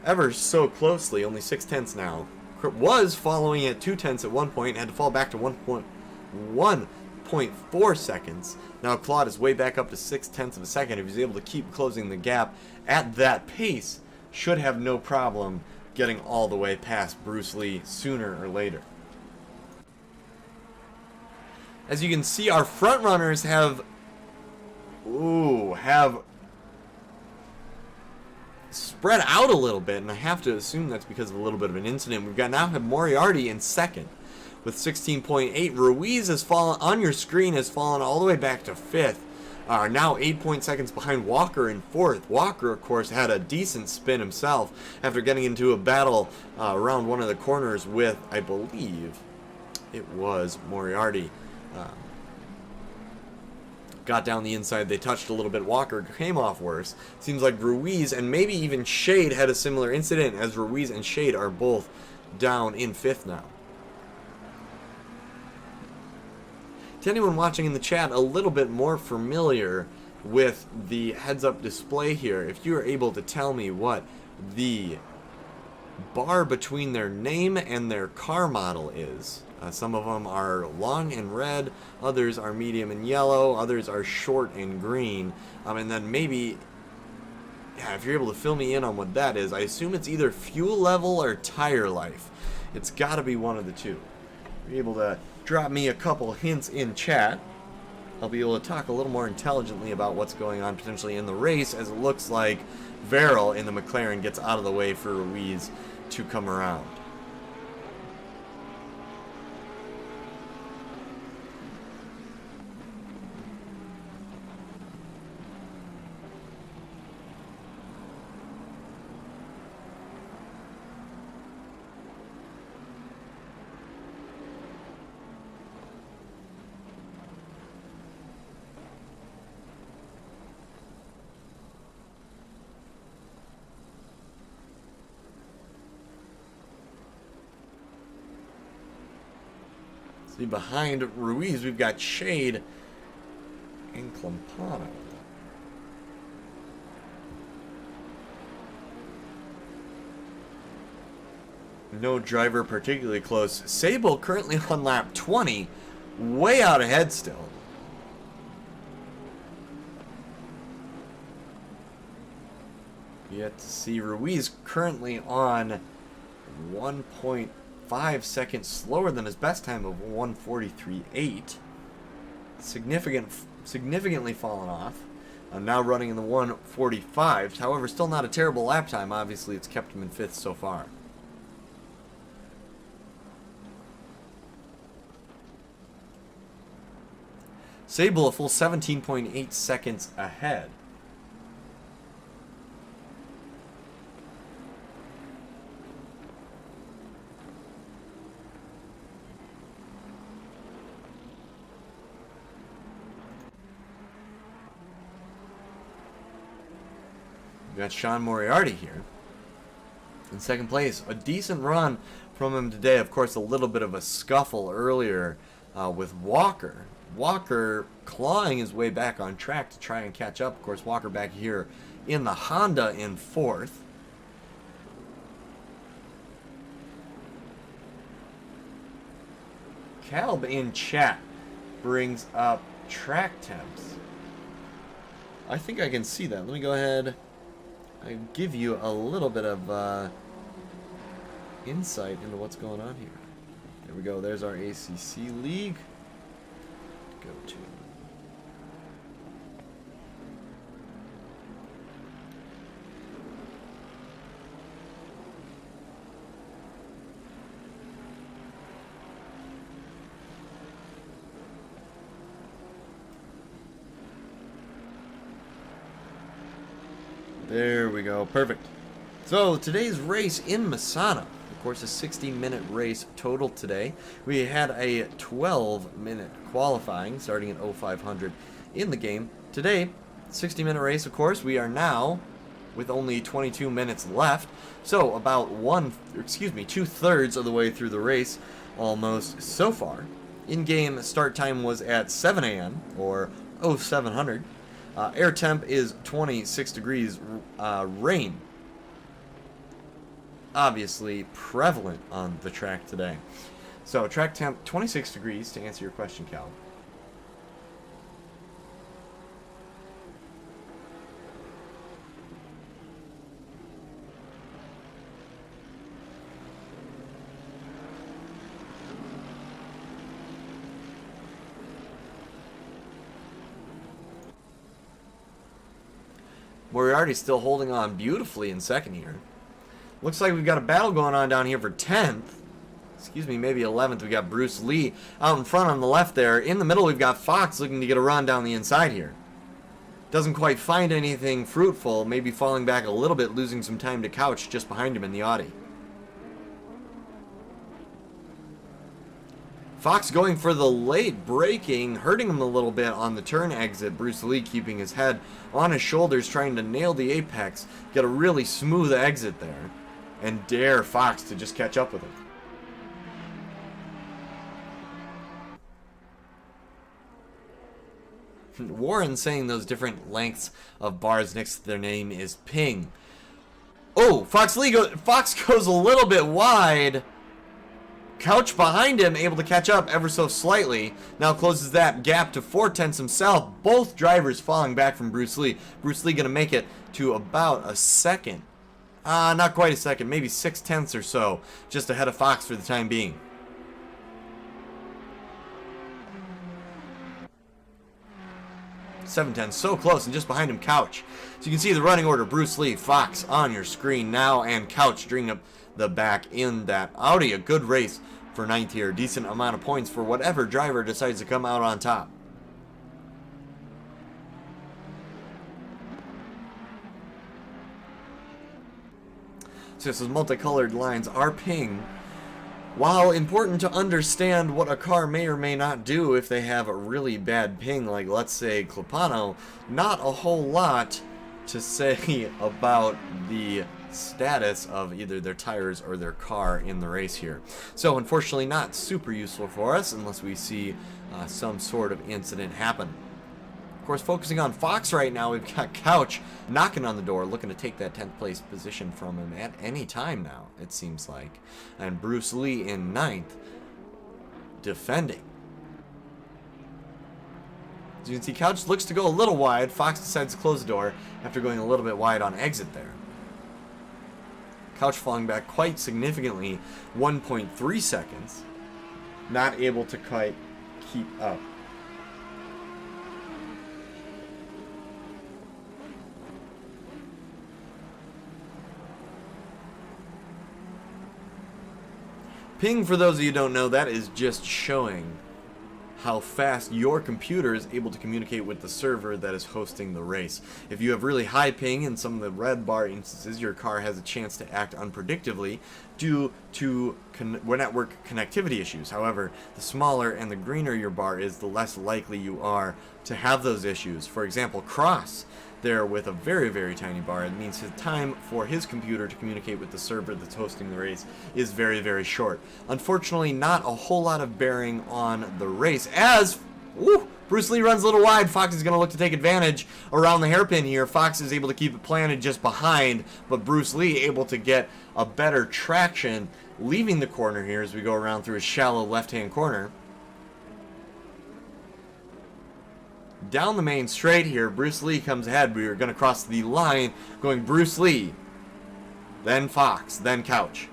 ever so closely, only 6/10 now. Was following at 2/10 at one point, had to fall back to 1.4 seconds. Now Claude is way back up to 6/10 of a second. If he's able to keep closing the gap at that pace, should have no problem getting all the way past Bruce Lee sooner or later. As you can see, our front runners have spread out a little bit, and I have to assume that's because of a little bit of an incident. We've got now have Moriarty in second with 16.8. Ruiz has fallen on your screen, has fallen all the way back to fifth. Now 8 seconds behind Walker in fourth. Walker, of course, had a decent spin himself after getting into a battle around one of the corners with, I believe, it was Moriarty. Got down the inside, they touched a little bit. Walker came off worse. Seems like Ruiz and maybe even Shade had a similar incident, as Ruiz and Shade are both down in fifth now. To anyone watching in the chat a little bit more familiar with the heads-up display here, if you are able to tell me what the bar between their name and their car model is. Some of them are long and red, others are medium and yellow, others are short and green, and then maybe, if you're able to fill me in on what that is, I assume it's either fuel level or tire life. It's got to be one of the two. If you're able to drop me a couple hints in chat, I'll be able to talk a little more intelligently about what's going on potentially in the race, as it looks like Verrill in the McLaren gets out of the way for Ruiz to come around. See, behind Ruiz, we've got Shade and Clampano. No driver particularly close. Sable currently on lap 20, way out ahead still. Yet to see Ruiz currently on 1.5 seconds slower than his best time of 1:43.8. Significantly fallen off. Now running in the 1:45s. However, still not a terrible lap time. Obviously, it's kept him in 5th so far. Sable a full 17.8 seconds ahead. We got Sean Moriarty here in 2nd place. A decent run from him today. Of course, a little bit of a scuffle earlier with Walker. Walker clawing his way back on track to try and catch up. Of course, Walker back here in the Honda in 4th. Calb in chat brings up track temps. I think I can see that. Let me go ahead and give you a little bit of insight into what's going on here. There we go. There's our ACC League. Go to. There we go. Perfect. So today's race in Misano. Of course, a 60-minute race total today. We had a 12-minute qualifying starting at 0500 in the game. Today, 60-minute race, of course. We are now with only 22 minutes left. So about 2/3 of the way through the race almost so far. In-game start time was at 7 a.m. or 0700. Air temp is 26 degrees. Rain obviously prevalent on the track today. So track temp 26 degrees to answer your question, Cal. Moriarty's still holding on beautifully in 2nd here. Looks like we've got a battle going on down here for 10th. Excuse me, maybe 11th. We got Bruce Lee out in front on the left there. In the middle, we've got Fox looking to get a run down the inside here. Doesn't quite find anything fruitful. Maybe falling back a little bit, losing some time to Couch just behind him in the Audi. Fox going for the late braking, hurting him a little bit on the turn exit. Bruce Lee keeping his head on his shoulders, trying to nail the apex. Get a really smooth exit there. And dare Fox to just catch up with him. Warren saying those different lengths of bars next to their name is ping. Oh, Fox goes a little bit wide. Couch behind him, able to catch up ever so slightly. Now closes that gap to 4/10 himself. Both drivers falling back from Bruce Lee. Bruce Lee going to make it to about a second. Not quite a second, maybe 6/10 or so, just ahead of Fox for the time being. .710, so close, and just behind him, Couch. So you can see the running order: Bruce Lee, Fox on your screen now, and Couch stringing up the back in that Audi. A good race for 9th here. Decent amount of points for whatever driver decides to come out on top. So those multicolored lines are ping. While important to understand what a car may or may not do if they have a really bad ping, like let's say Clampano, not a whole lot to say about the status of either their tires or their car in the race here. So unfortunately not super useful for us unless we see some sort of incident happen. Of course, focusing on Fox right now, we've got Couch knocking on the door, looking to take that 10th place position from him at any time now, it seems like. And Bruce Lee in 9th, defending. As you can see, Couch looks to go a little wide. Fox decides to close the door after going a little bit wide on exit there. Couch falling back quite significantly, 1.3 seconds. Not able to quite keep up. Ping, for those of you who don't know, that is just showing how fast your computer is able to communicate with the server that is hosting the race. If you have really high ping in some of the red bar instances, your car has a chance to act unpredictably due to network connectivity issues. However, the smaller and the greener your bar is, the less likely you are to have those issues. For example, Cross there with a very, very tiny bar. It means his time for his computer to communicate with the server that's hosting the race is very, very short. Unfortunately, not a whole lot of bearing on the race as Bruce Lee runs a little wide. Fox is going to look to take advantage around the hairpin here. Fox is able to keep it planted just behind, but Bruce Lee able to get a better traction leaving the corner here as we go around through a shallow left-hand corner. Down the main straight here, Bruce Lee comes ahead. We are going to cross the line going Bruce Lee, then Fox, then Couch.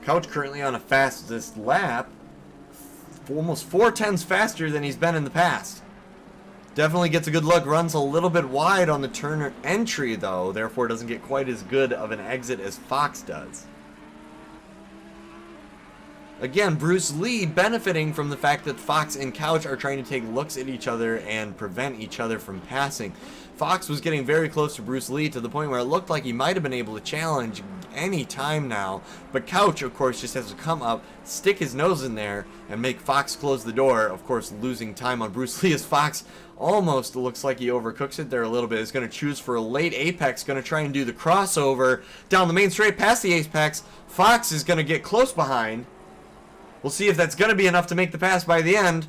Couch currently on a fastest lap, almost 4/10 faster than he's been in the past. Definitely gets a good look, runs a little bit wide on the turn entry though, therefore doesn't get quite as good of an exit as Fox does. Again, Bruce Lee benefiting from the fact that Fox and Couch are trying to take looks at each other and prevent each other from passing. Fox was getting very close to Bruce Lee to the point where it looked like he might have been able to challenge any time now. But Couch, of course, just has to come up, stick his nose in there, and make Fox close the door, of course, losing time on Bruce Lee as Fox almost looks like he overcooks it there a little bit. Is going to choose for a late apex, going to try and do the crossover down the main straight past the apex. Fox is going to get close behind. We'll see if that's going to be enough to make the pass by the end.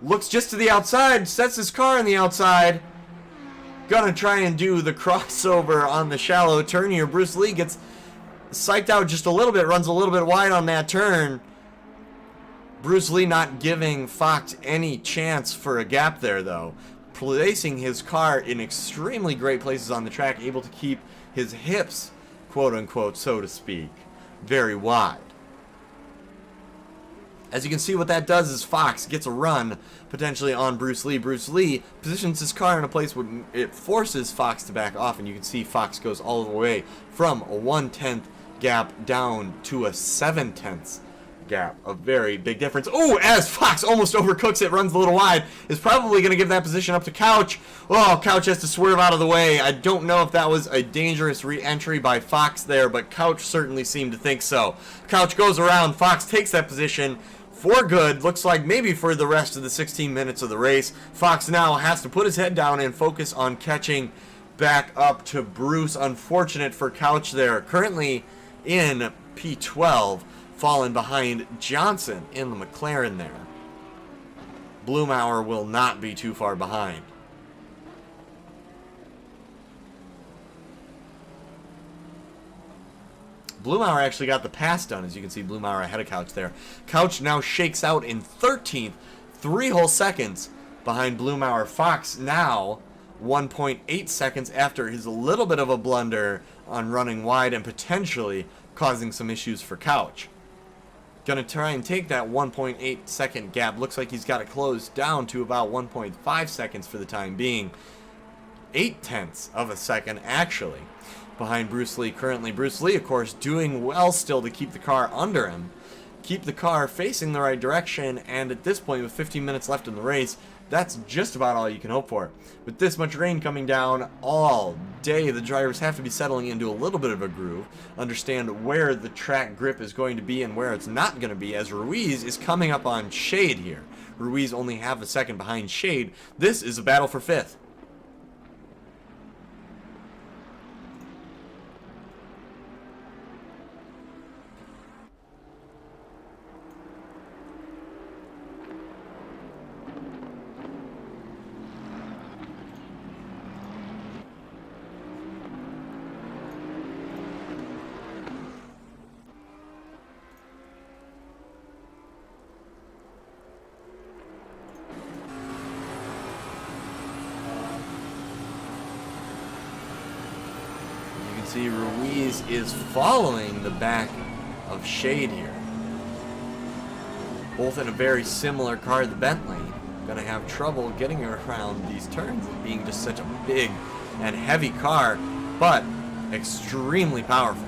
Looks just to the outside, sets his car on the outside. Gonna try and do the crossover on the shallow turn here. Bruce Lee gets psyched out just a little bit, runs a little bit wide on that turn. Bruce Lee not giving Fox any chance for a gap there though. Placing his car in extremely great places on the track, able to keep his hips, quote unquote, so to speak, very wide. As you can see, what that does is Fox gets a run potentially on Bruce Lee. Bruce Lee positions his car in a place where it forces Fox to back off, and you can see Fox goes all the way from a 1/10 gap down to a 7/10 gap. A very big difference. Oh, as Fox almost overcooks it, runs a little wide, is probably going to give that position up to Couch. Oh, Couch has to swerve out of the way. I don't know if that was a dangerous re-entry by Fox there, but Couch certainly seemed to think so. Couch goes around. Fox takes that position for good. Looks like maybe for the rest of the 16 minutes of the race. Fox now has to put his head down and focus on catching back up to Bruce. Unfortunate for Couch there. Currently in P12, falling behind Johnson in the McLaren there. Blumauer will not be too far behind. Blumauer actually got the pass done. As you can see, Blumauer ahead of Couch there. Couch now shakes out in 13th, 3 whole seconds behind Blumauer. Fox now 1.8 seconds after his little bit of a blunder on running wide and potentially causing some issues for Couch. Gonna try and take that 1.8 second gap. Looks like he's got it closed down to about 1.5 seconds for the time being. 0.8 of a second actually behind Bruce Lee currently. Bruce Lee, of course, doing well still to keep the car under him, keep the car facing the right direction, and at this point with 15 minutes left in the race, that's just about all you can hope for. With this much rain coming down all day, the drivers have to be settling into a little bit of a groove, understand where the track grip is going to be and where it's not going to be, as Ruiz is coming up on Shade here. Ruiz only half a second behind Shade. This is a battle for 5th. See, Ruiz is following the back of Shade here. Both in a very similar car, the Bentley. Gonna have trouble getting around these turns, being just such a big and heavy car, but extremely powerful.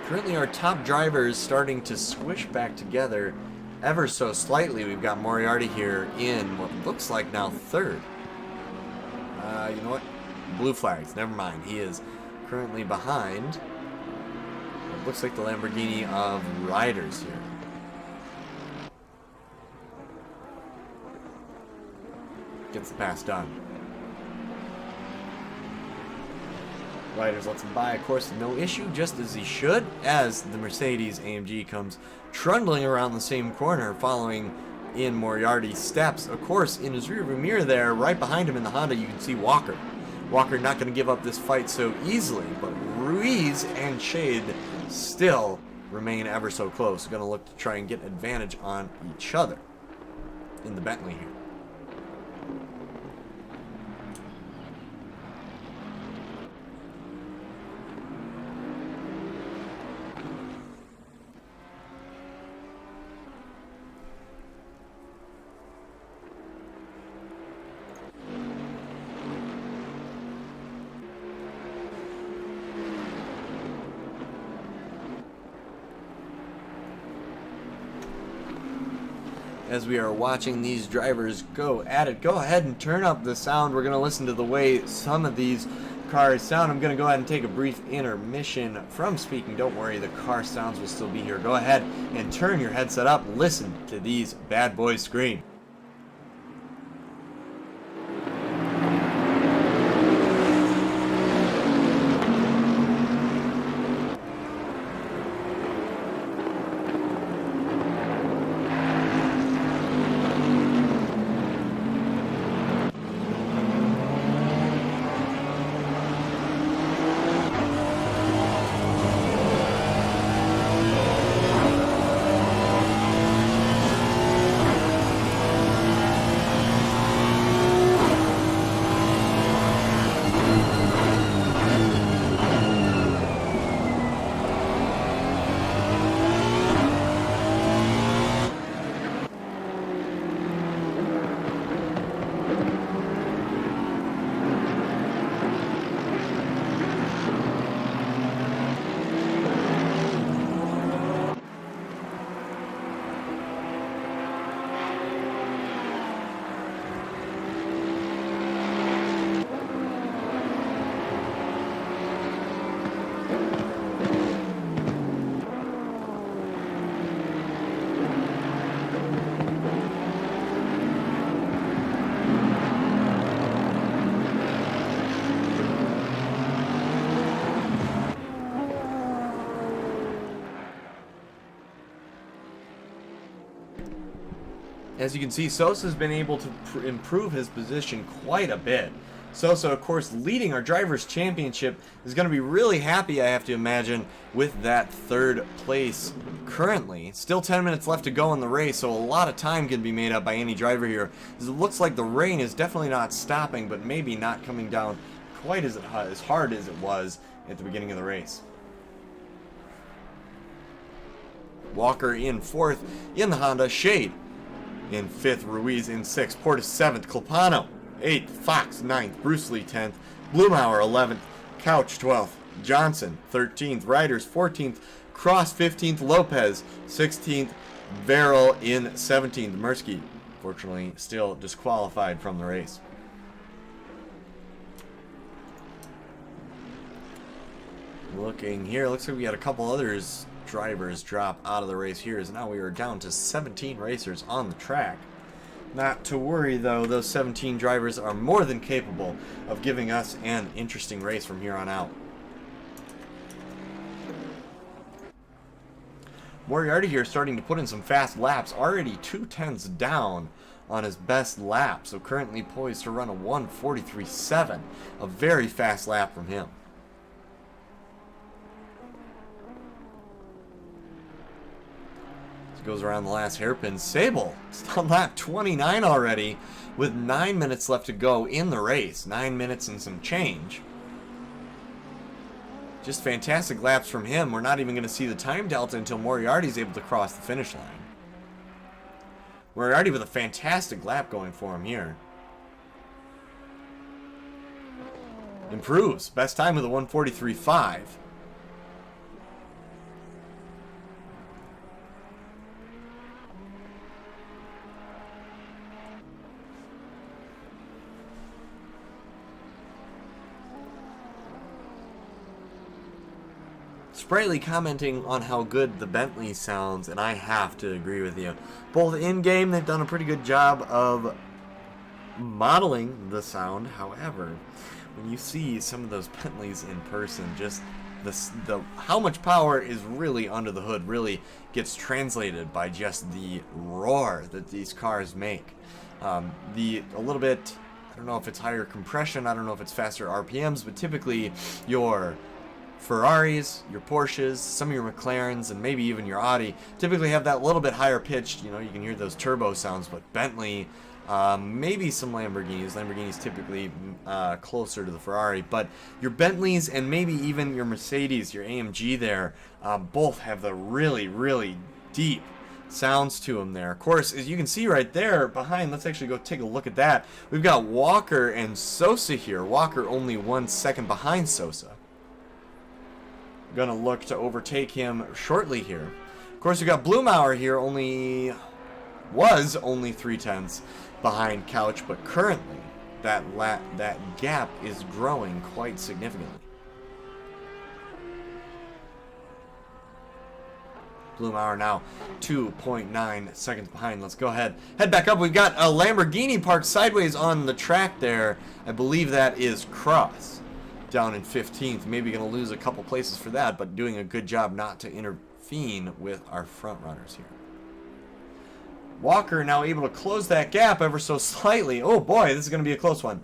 Currently our top drivers starting to squish back together ever so slightly. We've got Moriarty here in what looks like now 3rd. You know what? Blue flags, never mind. He is currently behind what looks like the Lamborghini of riders here. Gets the pass done. Riders lets him by, of course, no issue, just as he should, as the Mercedes AMG comes trundling around the same corner, following in Moriarty's steps. Of course, in his rearview mirror there, right behind him in the Honda, you can see Walker. Walker not going to give up this fight so easily, but Ruiz and Shade still remain ever so close. Going to look to try and get advantage on each other in the Bentley here. As we are watching these drivers go at it, go ahead and turn up the sound. We're going to listen to the way some of these cars sound. I'm going to go ahead and take a brief intermission from speaking. Don't worry, the car sounds will still be here. Go ahead and turn your headset up. Listen to these bad boys scream. As you can see, Sosa's been able to improve his position quite a bit. Sosa, of course, leading our Drivers' Championship, is going to be really happy, I have to imagine, with that 3rd place currently. Still 10 minutes left to go in the race, so a lot of time can be made up by any driver here. It looks like the rain is definitely not stopping, but maybe not coming down quite as hard as it was at the beginning of the race. Walker in 4th in the Honda. Shade in 5th. Ruiz in 6th. Portis 7th. Clopano 8th, Fox 9th, Bruce Lee 10th, Blumauer 11th, Couch 12th, Johnson 13th, Riders 14th, Cross 15th, Lopez 16th, Verrill in 17th. Mirsky, fortunately, still disqualified from the race. Looking here, looks like we had a couple others drivers drop out of the race here, as now we are down to 17 racers on the track. Not to worry though, those 17 drivers are more than capable of giving us an interesting race from here on out. Moriarty here starting to put in some fast laps, already 2/10 down on his best lap, so currently poised to run a 1:43.7, a very fast lap from him. Goes around the last hairpin. Sable, it's on lap 29 already, with 9 minutes left to go in the race. 9 minutes and some change. Just fantastic laps from him. We're not even going to see the time delta until Moriarty's able to cross the finish line. Moriarty with a fantastic lap going for him here. Improves. Best time with a 1:43.5. Sprightly commenting on how good the Bentley sounds, and I have to agree with you. Both in-game, they've done a pretty good job of modeling the sound. However, when you see some of those Bentleys in person, just the how much power is really under the hood really gets translated by just the roar that these cars make. A little bit, I don't know if it's higher compression, I don't know if it's faster RPMs, but typically your Ferraris, your Porsches, some of your McLarens, and maybe even your Audi typically have that little bit higher pitched, you can hear those turbo sounds, but Bentley, maybe some Lamborghinis typically closer to the Ferrari, but your Bentleys and maybe even your Mercedes, your AMG there, both have the really, really deep sounds to them there. Of course, as you can see right there behind, let's actually go take a look at that. We've got Walker and Sosa here. Walker only 1 second behind Sosa. Gonna look to overtake him shortly here. Of course, we got Blumauer here, was only 3/10 behind Couch, but currently that gap is growing quite significantly. Blumauer now 2.9 seconds behind. Let's go ahead. Head back up. We've got a Lamborghini parked sideways on the track there. I believe that is Cross. Down in 15th, maybe going to lose a couple places for that, but doing a good job not to intervene with our front runners here. Walker now able to close that gap ever so slightly. Oh boy, this is going to be a close one.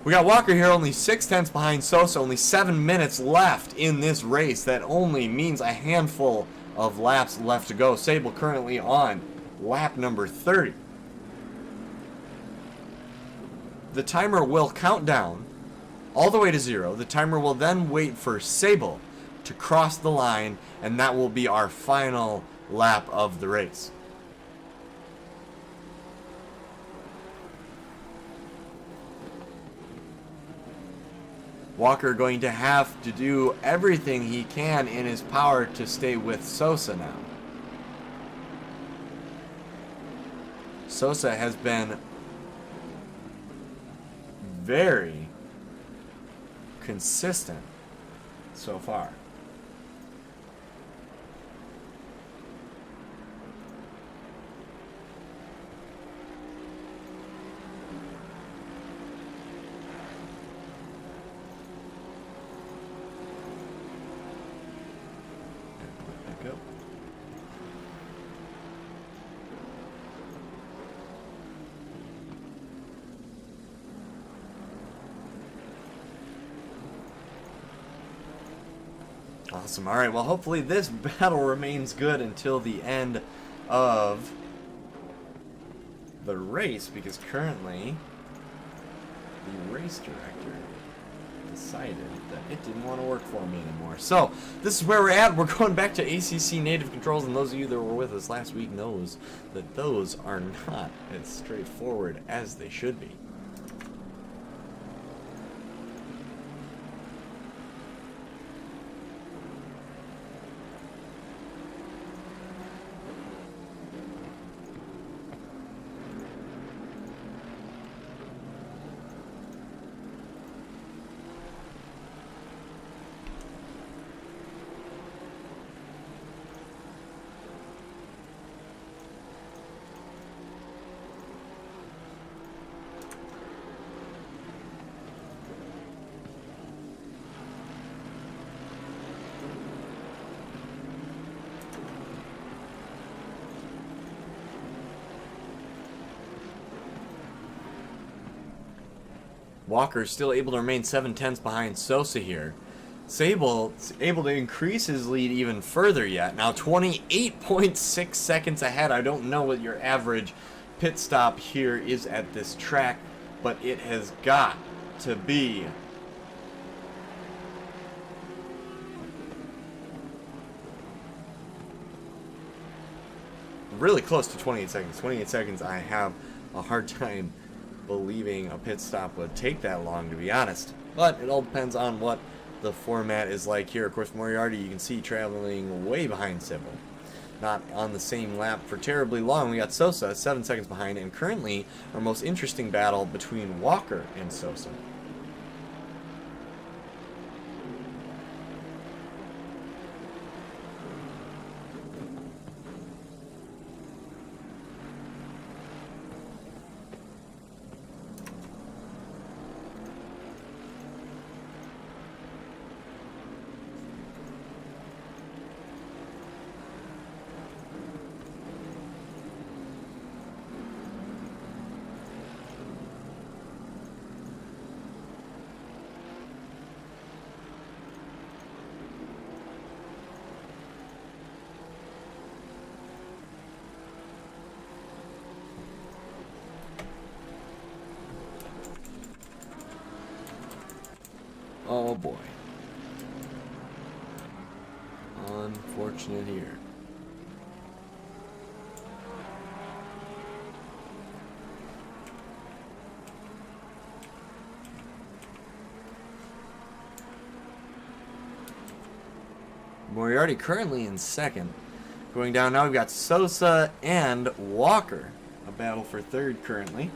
We got Walker here only 6/10 behind Sosa, only 7 minutes left in this race. That only means a handful of laps left to go. Sable currently on lap number 30. The timer will count down all the way to 0. The timer will then wait for Sable to cross the line, and that will be our final lap of the race. Walker going to have to do everything he can in his power to stay with Sosa now. Sosa has been very consistent so far. Back up. Awesome. All right. Well, hopefully this battle remains good until the end of the race, because currently the race director decided that it didn't want to work for me anymore. So, this is where we're at. We're going back to ACC native controls, and those of you that were with us last week knows that those are not as straightforward as they should be. Walker's still able to remain 7/10 behind Sosa here. Sable's able to increase his lead even further yet. Now 28.6 seconds ahead. I don't know what your average pit stop here is at this track, but it has got to be really close to 28 seconds. 28 seconds, I have a hard time believing a pit stop would take that long, to be honest. But it all depends on what the format is like here. Of course, Moriarty, you can see traveling way behind Sybil. Not on the same lap for terribly long. We got Sosa 7 seconds behind, and currently our most interesting battle between Walker and Sosa. Oh boy. Unfortunate here. Moriarty currently in second. Going down now, we've got Sosa and Walker. A battle for third currently.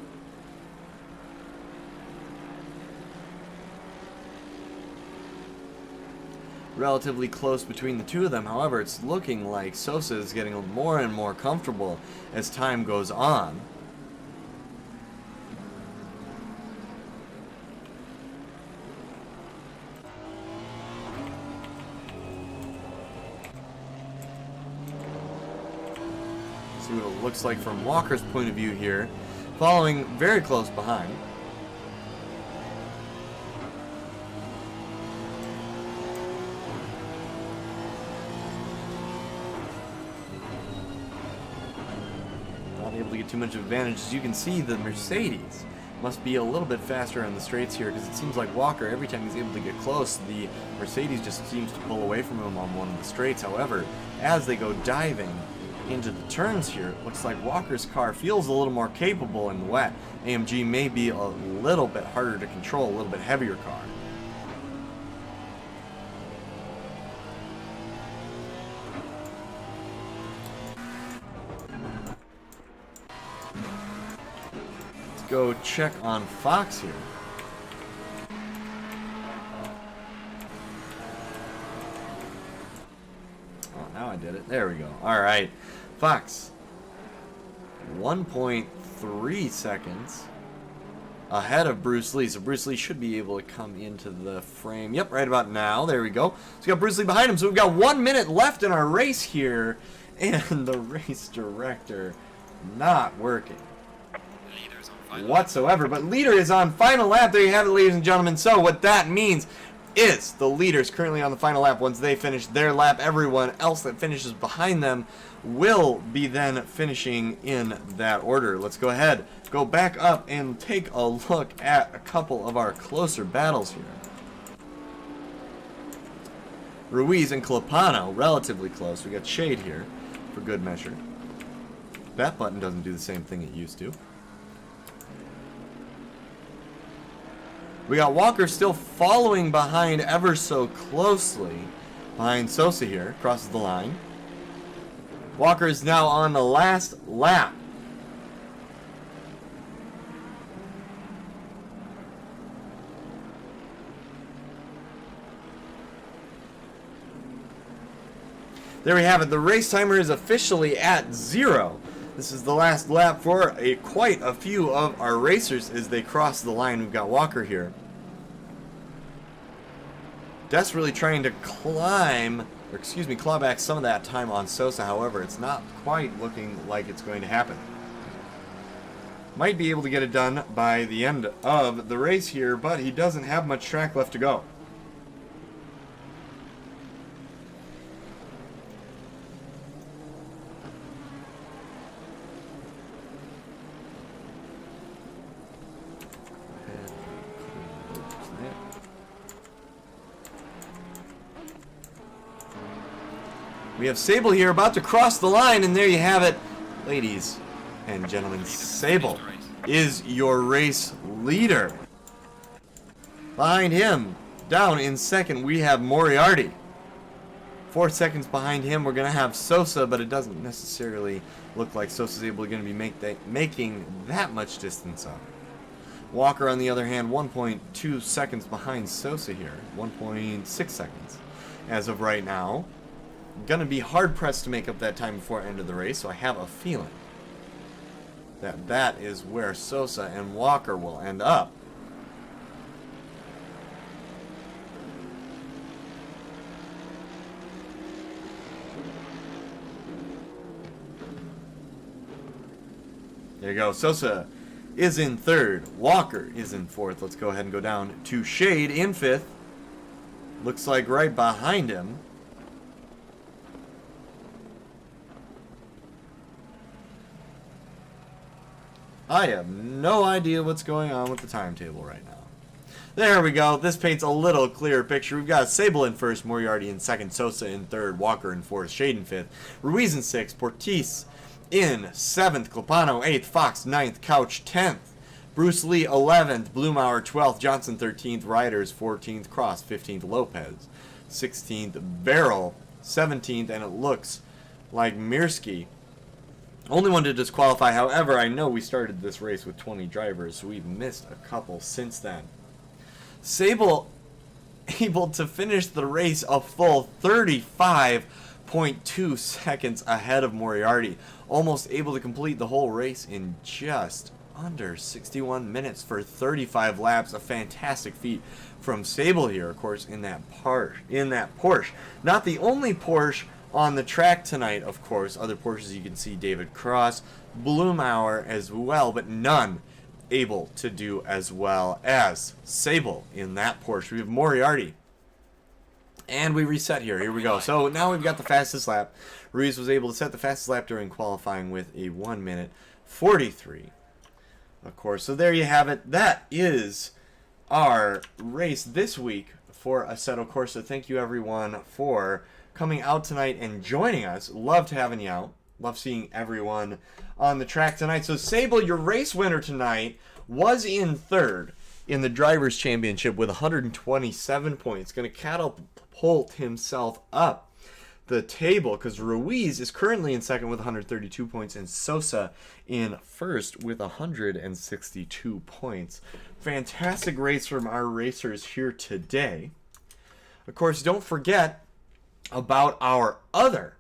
Relatively close between the two of them. However, it's looking like Sosa is getting more and more comfortable as time goes on. See what it looks like from Walker's point of view here. Following very close behind. Able to get too much advantage. As you can see, the Mercedes must be a little bit faster on the straights here, because it seems like Walker, every time he's able to get close, the Mercedes just seems to pull away from him on one of the straights. However, as they go diving into the turns here, it looks like Walker's car feels a little more capable in the wet. AMG may be a little bit harder to control, a little bit heavier car. Go check on Fox here. Oh, now I did it. There we go. All right. Fox, 1.3 seconds ahead of Bruce Lee. So Bruce Lee should be able to come into the frame. Yep, right about now. There we go. So we got Bruce Lee behind him. So we've got 1 minute left in our race here. And the race director not working whatsoever, but leader is on final lap. There you have it, ladies and gentlemen. So what that means is the leaders currently on the final lap. Once they finish their lap, everyone else that finishes behind them will be then finishing in that order. Let's go ahead, go back up and take a look at a couple of our closer battles here. Ruiz and Clapano, relatively close. We got shade here for good measure. That button doesn't do the same thing it used to. We got Walker still following behind ever so closely. Behind Sosa here, crosses the line. Walker is now on the last lap. There we have it. The race timer is officially at 0. This is the last lap for quite a few of our racers as they cross the line. We've got Walker here, desperately trying to claw back some of that time on Sosa. However, it's not quite looking like it's going to happen. Might be able to get it done by the end of the race here, but he doesn't have much track left to go. We have Sable here about to cross the line, and there you have it. Ladies and gentlemen, Sable is your race leader. Behind him, down in second, we have Moriarty. 4 seconds behind him, we're going to have Sosa, but it doesn't necessarily look like Sosa's able to be making that much distance up. Walker, on the other hand, 1.2 seconds behind Sosa here. 1.6 seconds as of right now. Going to be hard-pressed to make up that time before end of the race, so I have a feeling that that is where Sosa and Walker will end up. There you go. Sosa is in third. Walker is in fourth. Let's go ahead and go down to Shade in fifth. Looks like right behind him. I have no idea what's going on with the timetable right now. There we go. This paints a little clearer picture. We've got Sable in first, Moriarty in second, Sosa in third, Walker in fourth, Shade in fifth, Ruiz in sixth, Portis in seventh, Clapano eighth, Fox ninth, Couch 10th, Bruce Lee 11th, Blumauer 12th, Johnson 13th, Riders 14th, Cross 15th, Lopez 16th, Barrel 17th, and it looks like Mirsky only one to disqualify. However, I know we started this race with 20 drivers, so we've missed a couple since then. Sable able to finish the race a full 35.2 seconds ahead of Moriarty. Almost able to complete the whole race in just under 61 minutes for 35 laps. A fantastic feat from Sable here, of course, in that Porsche. Not the only Porsche on the track tonight, of course. Other Porsches you can see David Cross, Blumauer as well, but none able to do as well as Sable in that Porsche. We have Moriarty. And we reset here. Here we go. So now we've got the fastest lap. Ruiz was able to set the fastest lap during qualifying with a 1:43. Of course. So there you have it. That is our race this week for Assetto Corsa. Thank you everyone for coming out tonight and joining us. Loved having you out. Love seeing everyone on the track tonight. So Sable, your race winner tonight, was in third in the Drivers' Championship with 127 points. Going to catapult himself up the table because Ruiz is currently in second with 132 points and Sosa in first with 162 points. Fantastic race from our racers here today. Of course, don't forget about our other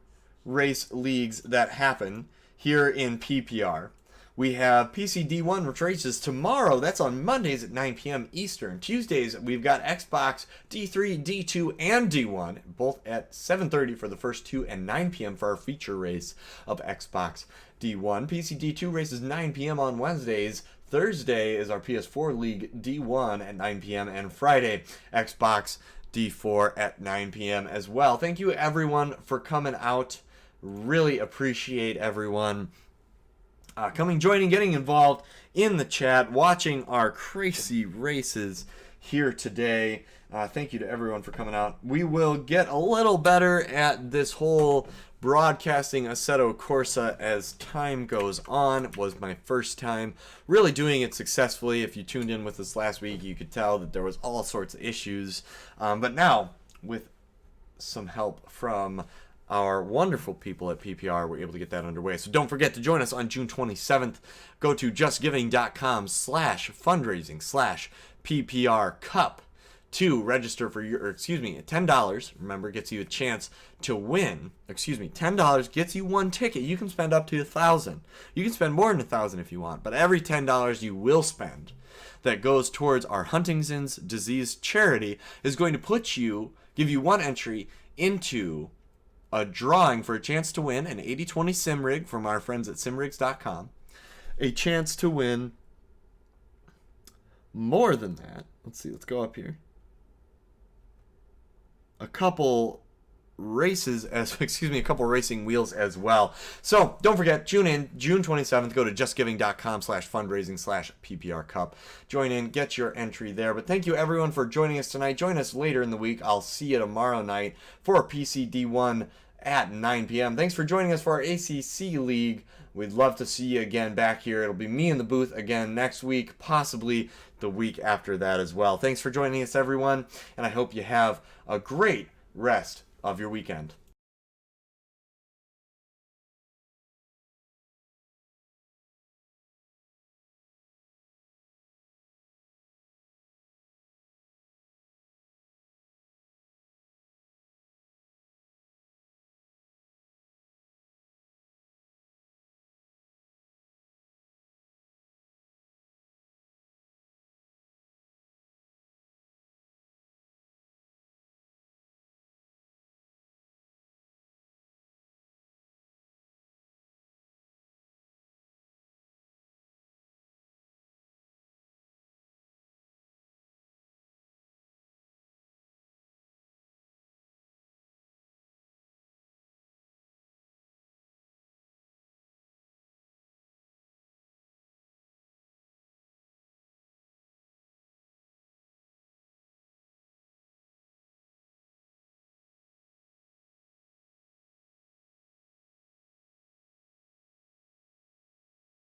race leagues that happen here in PPR. We have PCD1, which races tomorrow. That's on Mondays at 9 p.m. Eastern. Tuesdays, we've got Xbox D3, D2, and D1, both at 7:30 for the first two and 9 p.m. for our feature race of Xbox D1. PCD2 races 9 p.m. on Wednesdays. Thursday is our PS4 League D1 at 9 p.m. and Friday, Xbox D4 at 9 p.m. as well. Thank you everyone for coming out. Really appreciate everyone coming, joining, getting involved in the chat, watching our crazy races here today. Thank you to everyone for coming out. We will get a little better at this whole broadcasting Assetto Corsa as time goes on. It was my first time really doing it successfully. If you tuned in with us last week, you could tell that there was all sorts of issues. But now, with some help from our wonderful people at PPR, we're able to get that underway. So don't forget to join us on June 27th. Go to justgiving.com/fundraising/PPR Cup to register for your, $10, remember, gets you a chance to win. $10 gets you one ticket. You can spend up to $1,000. You can spend more than $1,000 if you want, but every $10 you will spend that goes towards our Huntington's disease charity is going to give you one entry into a drawing for a chance to win an 80/20 sim rig from our friends at simrigs.com. A chance to win more than that. Let's go up here. A couple racing wheels as well. So don't forget, tune in June 27th. Go to justgiving.com/fundraising/PPR Cup. Join in, get your entry there. But thank you everyone for joining us tonight. Join us later in the week. I'll see you tomorrow night for PCD1 at 9 p.m. Thanks for joining us for our ACC League. We'd love to see you again back here. It'll be me in the booth again next week, possibly the week after that as well. Thanks for joining us, everyone, and I hope you have a great rest of your weekend.